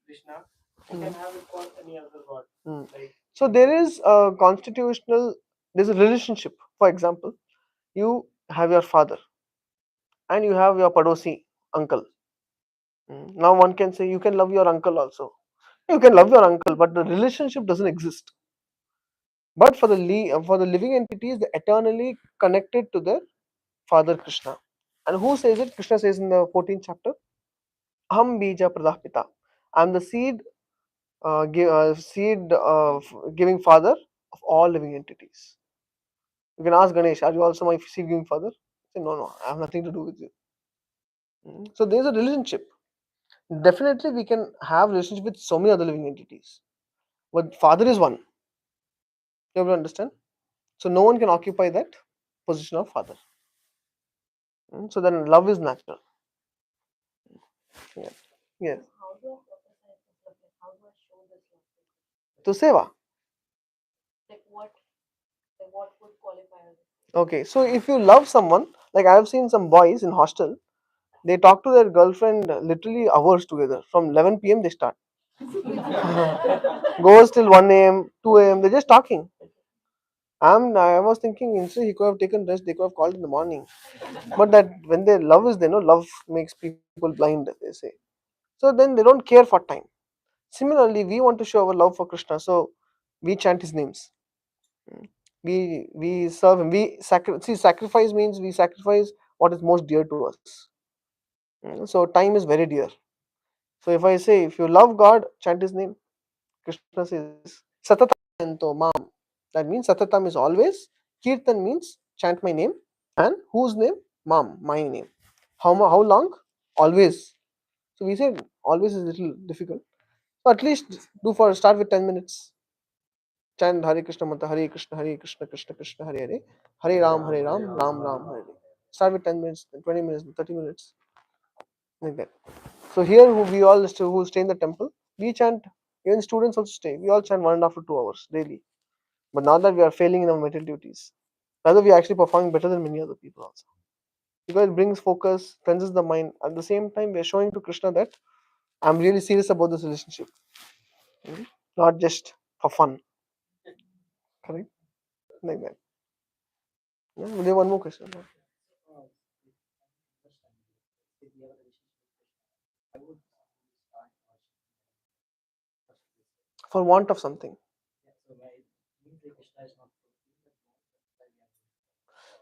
F: Krishna, we can have it for any other god. Like
A: So there is a there's a relationship. For example, you have your father and you have your padosi uncle. Now one can say you can love your uncle also. You can love your uncle, but the relationship doesn't exist. But for the living entities, they're eternally connected to their father Krishna. And who says it? Krishna says in the 14th chapter. Aham bija pradapita. I'm the seed, giving father of all living entities. You can ask Ganesh, are you also my seed giving father? Say, no, no, I have nothing to do with you. So there's a relationship. Definitely, we can have relationship with so many other living entities, but father is one. You have to understand. So no one can occupy that position of father. So then love is natural. Yeah. Yes.
D: How do I prophesy this love? Like, how do I show this love?
A: To seva.
D: Like what would qualify as
A: Okay. So if you love someone, like I have seen some boys in hostel, they talk to their girlfriend literally hours together. From 11 p.m. they start. Goes till 1 a.m., 2 a.m. They're just talking. I was thinking instead he could have taken rest, they could have called in the morning. But that when their love is there, no, love makes people blind, they say. So then they don't care for time. Similarly, we want to show our love for Krishna, so we chant his names. We serve him. See, sacrifice means we sacrifice what is most dear to us. So time is very dear. So if I say, if you love God, chant his name. Krishna says, Satatam to mam. That means Satatam is always. Kirtan means chant my name. And whose name? Mam, my name. How long? Always. So we said always is a little difficult. So at least start with 10 minutes. Chant Hare Krishna Mata, Hare Krishna, Krishna Krishna, Hare Hare, Hare Ram, Ram Ram, Hare Hare. Start with 10 minutes, 20 minutes, 30 minutes, like that. So here we all who stay in the temple, we chant, even students also stay, we all chant 1.5 to 2 hours daily. But now that we are failing in our material duties, rather we are actually performing better than many other people also. Because it brings focus, cleanses the mind. At the same time, we are showing to Krishna that I'm really serious about this relationship, not just for fun. Correct? Like that. Yeah, we have one more question. For want of something.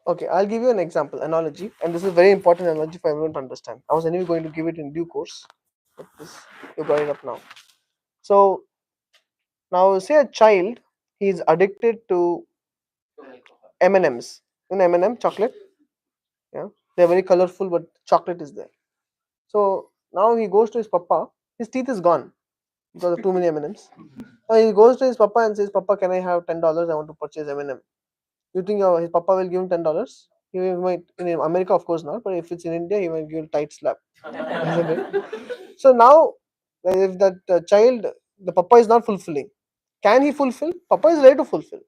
A: Okay, I'll give you an example, analogy, and this is a very important analogy for everyone to understand. I was anyway going to give it in due course, but you got it up now. So now, say a child, he is addicted to M&Ms. In M&M chocolate, yeah, they're very colorful, but chocolate is there. So now he goes to his papa. His teeth is gone because of too many M&Ms. Now he goes to his papa and says, "Papa, can I have $10? I want to purchase M&M." You think his papa will give him $10? He might, in America, of course not, but if it's in India, he might give a tight slap, isn't it? So now, if that child, the papa is not fulfilling, can he fulfill? Papa is ready to fulfill,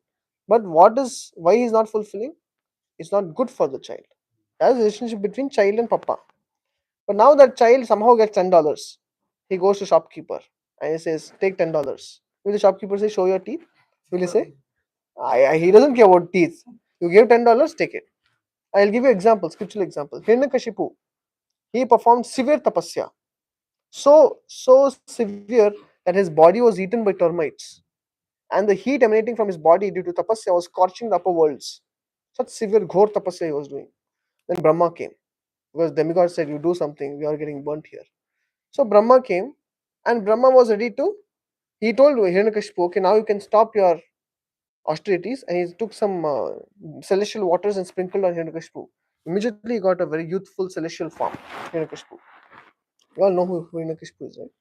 A: but why he is not fulfilling? It's not good for the child. There's a relationship between child and papa. But now that child somehow gets $10. He goes to shopkeeper and he says, "Take $10." Will the shopkeeper say, "Show your teeth"? Will he say, he doesn't care about teeth. You give $10, take it. I'll give you example, scriptural example. Hiranyakashipu, he performed severe tapasya. So severe that his body was eaten by termites. And the heat emanating from his body due to tapasya was scorching the upper worlds. Such severe ghor tapasya he was doing. Then Brahma came. Because demigod said, "You do something, we are getting burnt here." So Brahma came, and Brahma was ready to. He told Hiranyakashipu, "Okay, now you can stop your austerities," and he took some celestial waters and sprinkled on Hiranyakashipu. Immediately, he got a very youthful celestial form, Hiranyakashipu. You all know who Hiranyakashipu is, right?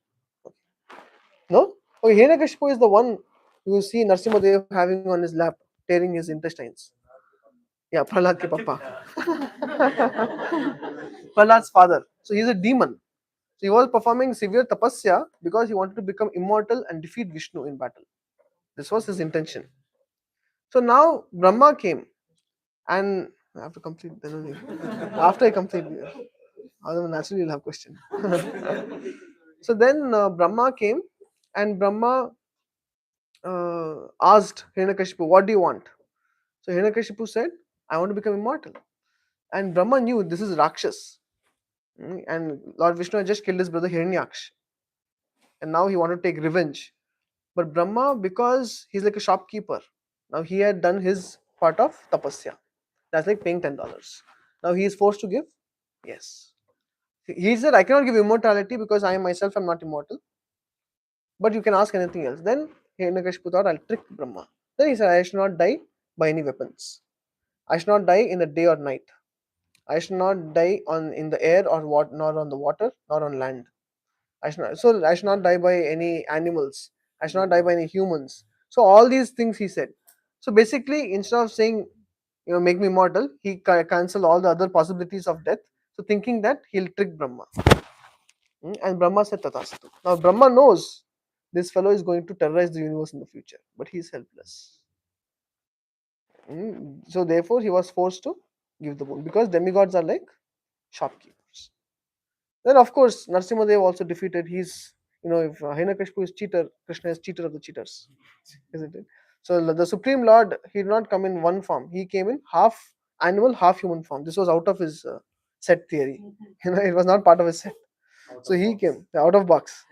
A: No? Okay, Hiranyakashipu is the one you see Narsimhadev having on his lap, tearing his intestines. Yeah, Prahlad ke papa. Prahlad's father. So he's a demon. So he was performing severe tapasya because he wanted to become immortal and defeat Vishnu in battle. This was his intention. So now Brahma came, and I have to complete after I complete, otherwise naturally you'll have question. So then Brahma came, and Brahma asked Hiranyakashipu, "What do you want?" So Hiranyakashipu said, "I want to become immortal." And Brahma knew this is Rakshas. And Lord Vishnu had just killed his brother Hiranyaksh. And now he wanted to take revenge. But Brahma, because he's like a shopkeeper, now he had done his part of tapasya. That's like paying $10. Now he is forced to give? Yes. He said, I cannot give immortality because I myself am not immortal, but you can ask anything else. Then Hiranyakashipu thought, I'll trick Brahma. Then he said, I should not die by any weapons. I should not die in the day or night. I should not die on in the air or what, nor on the water, nor on land. I should not die by any animals. I should not die by any humans. So all these things he said. So basically, instead of saying, make me immortal, he cancelled all the other possibilities of death. So thinking that he'll trick Brahma. And Brahma said Tathastu. Now Brahma knows this fellow is going to terrorize the universe in the future, but he is helpless. So therefore he was forced to give the boon because demigods are like shopkeepers. Then of course Narsimhadev also defeated. He's if Hiranyakashipu is cheater, Krishna is cheater of the cheaters, isn't it? So the Supreme Lord, he did not come in one form. He came in half animal, half human form. This was out of his set theory. It was not part of his set. So he came out of box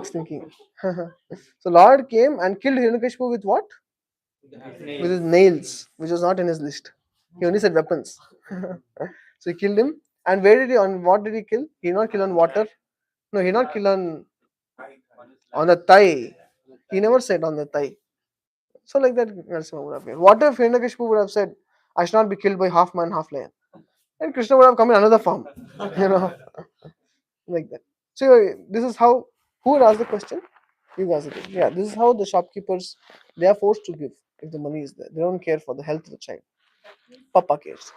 A: thinking. So Lord came and killed Hiranyakashipu with what? With his nails, which was not in his list. He only said weapons. So he killed him. And where did he? On what did he kill? He did not kill on water. No, he did not kill on the thigh. He never said on the thigh. So like that, Narasimha would have been. What if Hiranyakashipu would have said, "I should not be killed by half man, half lion"? And Krishna would have come in another form. Like that. So this is how. Who would ask the question? You guys did. Yeah, this is how the shopkeepers, they are forced to give if the money is there. They don't care for the health of the child. Papa cares.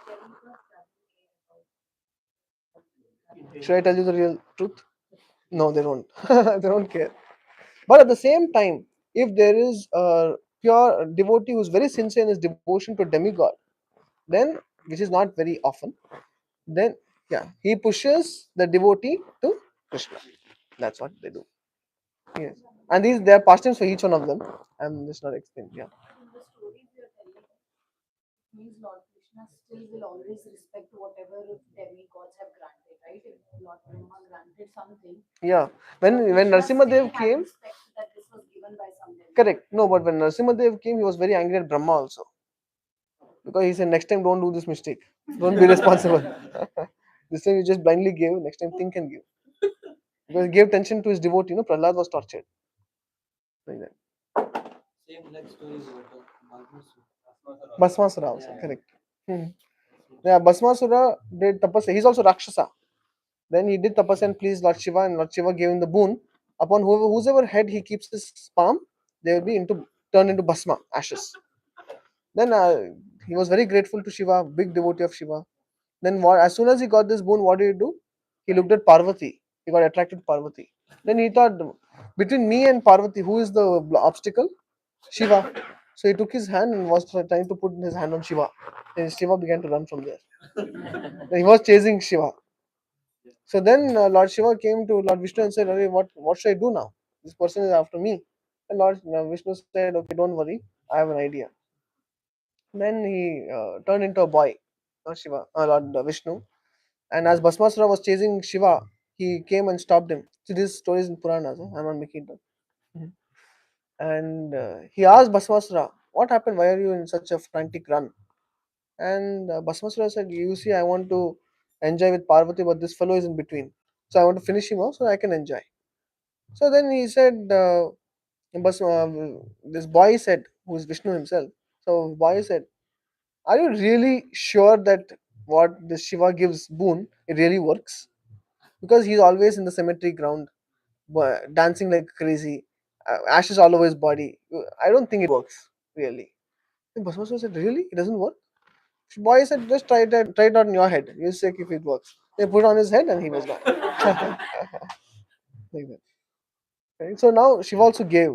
A: Should I tell you the real truth? No, they don't. They don't care. But at the same time, if there is a pure devotee who is very sincere in his devotion to demigod, then which is not very often, then yeah, he pushes the devotee to Krishna. That's what they do. Yes. And these there are pastimes for each one of them. I'm just not explaining. Yeah.
D: In the stories we are telling, it means Lord Krishna still will always respect whatever demigods have granted, right? If Lord Brahma granted something,
A: Yeah. When
D: Krishna
A: Narasimha
D: still
A: Dev
D: had
A: came,
D: respect that this was given by some demigod.
A: correct. No, but when Narasimha Dev came, he was very angry at Brahma also. Because he said, next time don't do this mistake. Don't be responsible. This time you just blindly gave, next time think and give. Because he gave attention to his devotee, Prahlad was tortured. Like that.
E: Same like stories over
A: Bhasmasura also, correct. Yeah, Bhasmasura did tapasya. He's also Rakshasa. Then he did tapasya and pleased Lord Shiva, and Lord Shiva gave him the boon. Upon whoever head he keeps his palm, they will be turned into Bhasma, ashes. Then he was very grateful to Shiva, big devotee of Shiva. Then as soon as he got this boon, what did he do? He looked at Parvati. He got attracted to Parvati. Then he thought, between me and Parvati, who is the obstacle? Shiva. So he took his hand and was trying to put his hand on Shiva. And Shiva began to run from there. Then he was chasing Shiva. So then Lord Shiva came to Lord Vishnu and said, "Arey, what should I do now? This person is after me." And Lord Vishnu said, "Okay, don't worry. I have an idea." Then he turned into a boy, Lord Shiva, Lord Vishnu. And as Bhasmasura was chasing Shiva, he came and stopped him. See, this story is in Puranas. I'm not making it up. And he asked Bhasmasura, "What happened? Why are you in such a frantic run?" And Bhasmasura said, "You see, I want to enjoy with Parvati, but this fellow is in between. So I want to finish him off so I can enjoy." So then he said, this boy said, who is Vishnu himself. So boy said, "Are you really sure that what the Shiva gives boon, it really works? Because he's always in the cemetery ground, dancing like crazy, ashes all over his body. I don't think it works, really." And Bhasmasura said, "Really? It doesn't work?" Boy said, "Just try it on your head. You check if it works." They put it on his head and he was gone. Like that. Right? So now Shiva also gave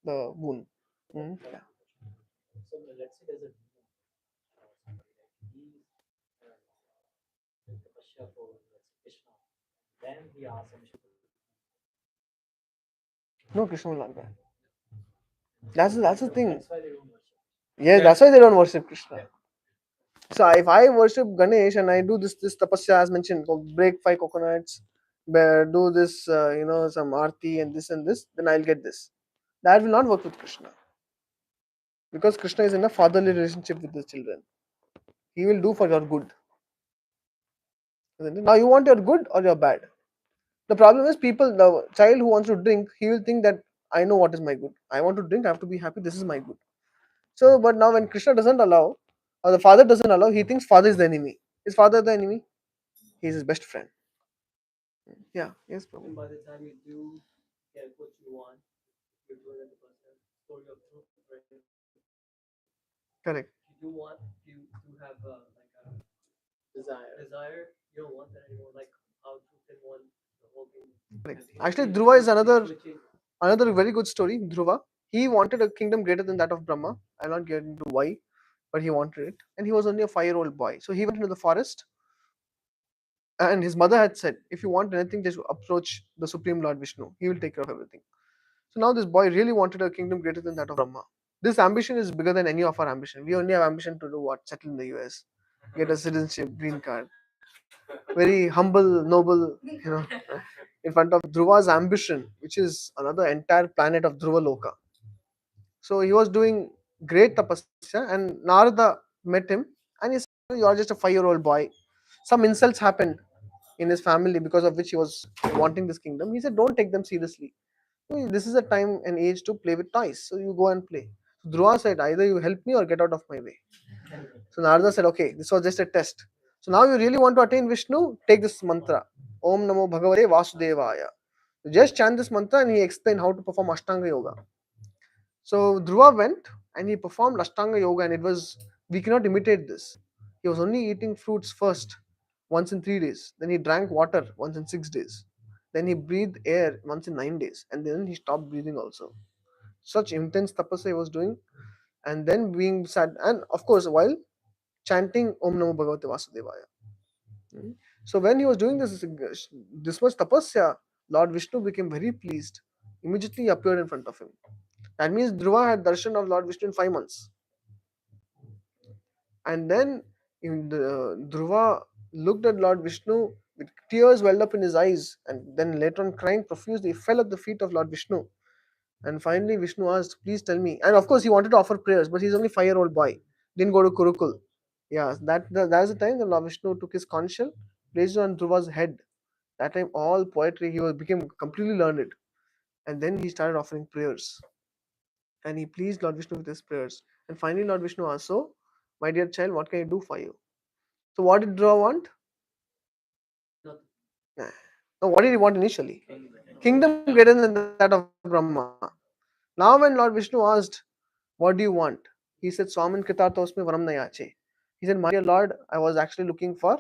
A: the boon. Yeah.
F: So let's say there's a somebody like he tapasya for Krishna. Then he asks him,
A: No, Krishna will not grant. That's the thing.
F: that's why they don't worship.
A: Yeah, that's why they don't worship Krishna. So if I worship Ganesh and I do this tapasya as mentioned, break 5 coconuts, do this some arti and this, then I'll get this. That will not work with Krishna. Because Krishna is in a fatherly relationship with the children. He will do for your good. Isn't it? Now you want your good or your bad. The problem is people, the child who wants to drink, he will think that I know what is my good. I want to drink, I have to be happy, this is my good. So, but now when Krishna doesn't allow, or the father doesn't allow, he thinks father is the enemy. Is father the enemy? He is his best friend. Yeah, yes, Prabhu.
E: And by the time you do get what you want, you're doing it because the story of truth, right?
A: Correct.
E: You do have like a
C: Desire.
E: desire. You don't want that anymore. Like how truth didn't want the whole kingdom.
A: Correct.
C: And
A: Actually,
E: He's
A: Dhruva is
E: gonna change.
A: another very good story. Dhruva, he wanted a kingdom greater than that of Brahma. I'll not get into why, but he wanted it, and he was only a 5-year-old boy. So he went into the forest, and his mother had said, "If you want anything, just approach the Supreme Lord Vishnu. He will take care of everything." So now this boy really wanted a kingdom greater than that of Brahma. This ambition is bigger than any of our ambition. We only have ambition to do what? Settle in the US, get a citizenship, green card. Very humble, noble, in front of Dhruva's ambition, which is another entire planet of Dhruva Loka. So he was doing great tapasya, and Narada met him and he said, "You are just a 5-year-old boy." Some insults happened in his family because of which he was wanting this kingdom. He said, "Don't take them seriously. This is a time and age to play with toys. So you go and play." So Dhruva said, "Either you help me or get out of my way." So Narada said, "Okay, this was just a test. So now you really want to attain Vishnu? Take this mantra. Om Namo Bhagavate Vasudevaya. You just chant this mantra and he explained how to perform Ashtanga Yoga. So Dhruva went and he performed Ashtanga Yoga, and it was, we cannot imitate this. He was only eating fruits first, once in 3 days. Then he drank water once in 6 days. Then he breathed air once in 9 days. And then he stopped breathing also. Such intense tapasya he was doing. And then being sad, and of course, while chanting Om Namo Bhagavate Vasudevaya. Hmm. So when he was doing this much tapasya, Lord Vishnu became very pleased. Immediately appeared in front of him. That means Dhruva had darshan of Lord Vishnu in 5 months. And then Dhruva looked at Lord Vishnu with tears welled up in his eyes, and then later on crying profusely, he fell at the feet of Lord Vishnu. And finally Vishnu asked, "Please tell me." And of course he wanted to offer prayers, but he's only 5-year-old boy. Didn't go to Kurukul. Yeah, that was the time that Lord Vishnu took his conch shell, placed it on Dhruva's head. That time all poetry, became completely learned. And then he started offering prayers. And he pleased Lord Vishnu with his prayers. And finally, Lord Vishnu asked, "So, my dear child, what can I do for you?" So, what did Dhruva want?
E: Nothing.
A: Nah. No, what did he want initially? Kingdom greater than that of Brahma. Now, when Lord Vishnu asked, "What do you want?" He said, "Swamin Kritartosme Varam Nayache." He said, "My dear Lord, I was actually looking for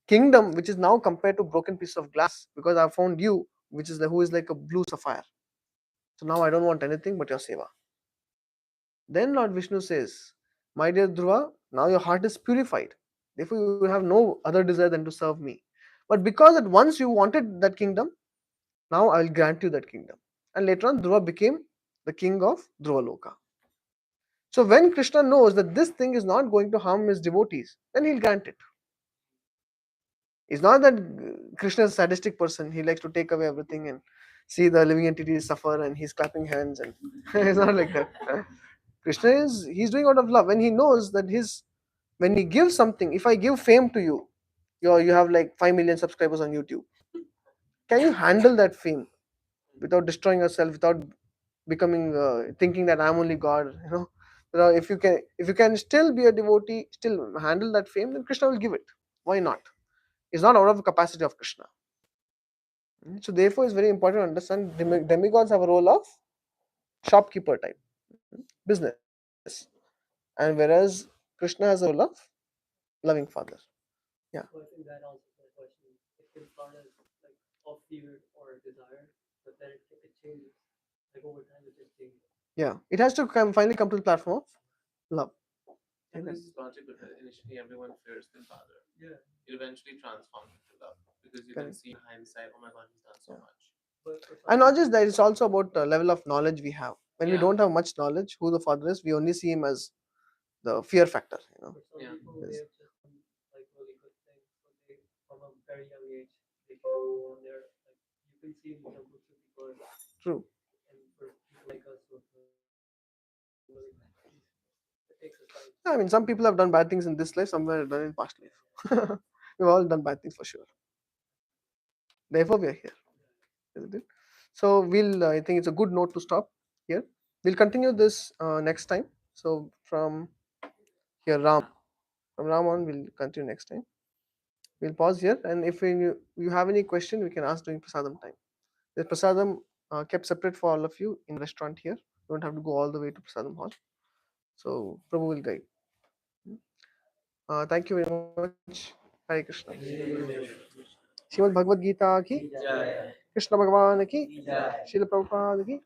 A: kingdom which is now compared to broken piece of glass, because I found you, which is who is like a blue sapphire. So now I don't want anything but your seva." Then Lord Vishnu says, "My dear Dhruva, now your heart is purified. Therefore, you have no other desire than to serve me. But because at once you wanted that kingdom, now I will grant you that kingdom." And later on, Dhruva became the king of Dhruvaloka. So when Krishna knows that this thing is not going to harm his devotees, then he'll grant it. It's not that Krishna is a sadistic person. He likes to take away everything and see the living entities suffer and he's clapping hands, and it's not like that. Krishna he's doing out of love. When he knows that when he gives something, if I give fame to you, you have like 5 million subscribers on YouTube. Can you handle that fame without destroying yourself, without becoming thinking that I'm only God? If you can still be a devotee, still handle that fame, then Krishna will give it. Why not? It's not out of the capacity of Krishna. So therefore, it's very important to understand demigods have a role of shopkeeper type, business, and whereas Krishna has a role of loving father. Yeah.
E: So I think that answers my question. It can start as like of fear or desire, but then it changes. Like over time, it just changes.
A: Yeah, it has to finally come to the platform of love.
C: And this is logical. Initially, everyone fears their father.
E: Yeah.
C: It eventually transforms into love because you can
A: Correct.
C: see in hindsight, oh my god, he's done so
A: Yeah.
C: much.
E: But for
A: And
E: some
A: not just that, it's also about the level of knowledge we have. When we
C: Yeah.
A: don't have much knowledge who the father is, we only see him as the fear factor.
E: For some
C: Yeah.
E: people,
A: Yes.
E: they have just done like really good things, but they from a very young age they can go on there. Like you can see in the temple too, people are,
A: True.
E: and for people like us who have done really bad things, it takes us time.
A: I mean, some people have done bad things in this life, some have done in past life. We've all done bad things for sure. Therefore, we are here. Isn't it? So we'll. I think it's a good note to stop here. We'll continue this next time. So from here, Ram. From Ram on, we'll continue next time. We'll pause here, and if you have any question, we can ask during prasadam time. The prasadam kept separate for all of you in restaurant here. You don't have to go all the way to prasadam hall. So Prabhu will guide. Thank you very much. Hare Krishna. Srimad Bhagavad Gita ki, Krishna Bhagavan ki, Srila Prabhupada ki.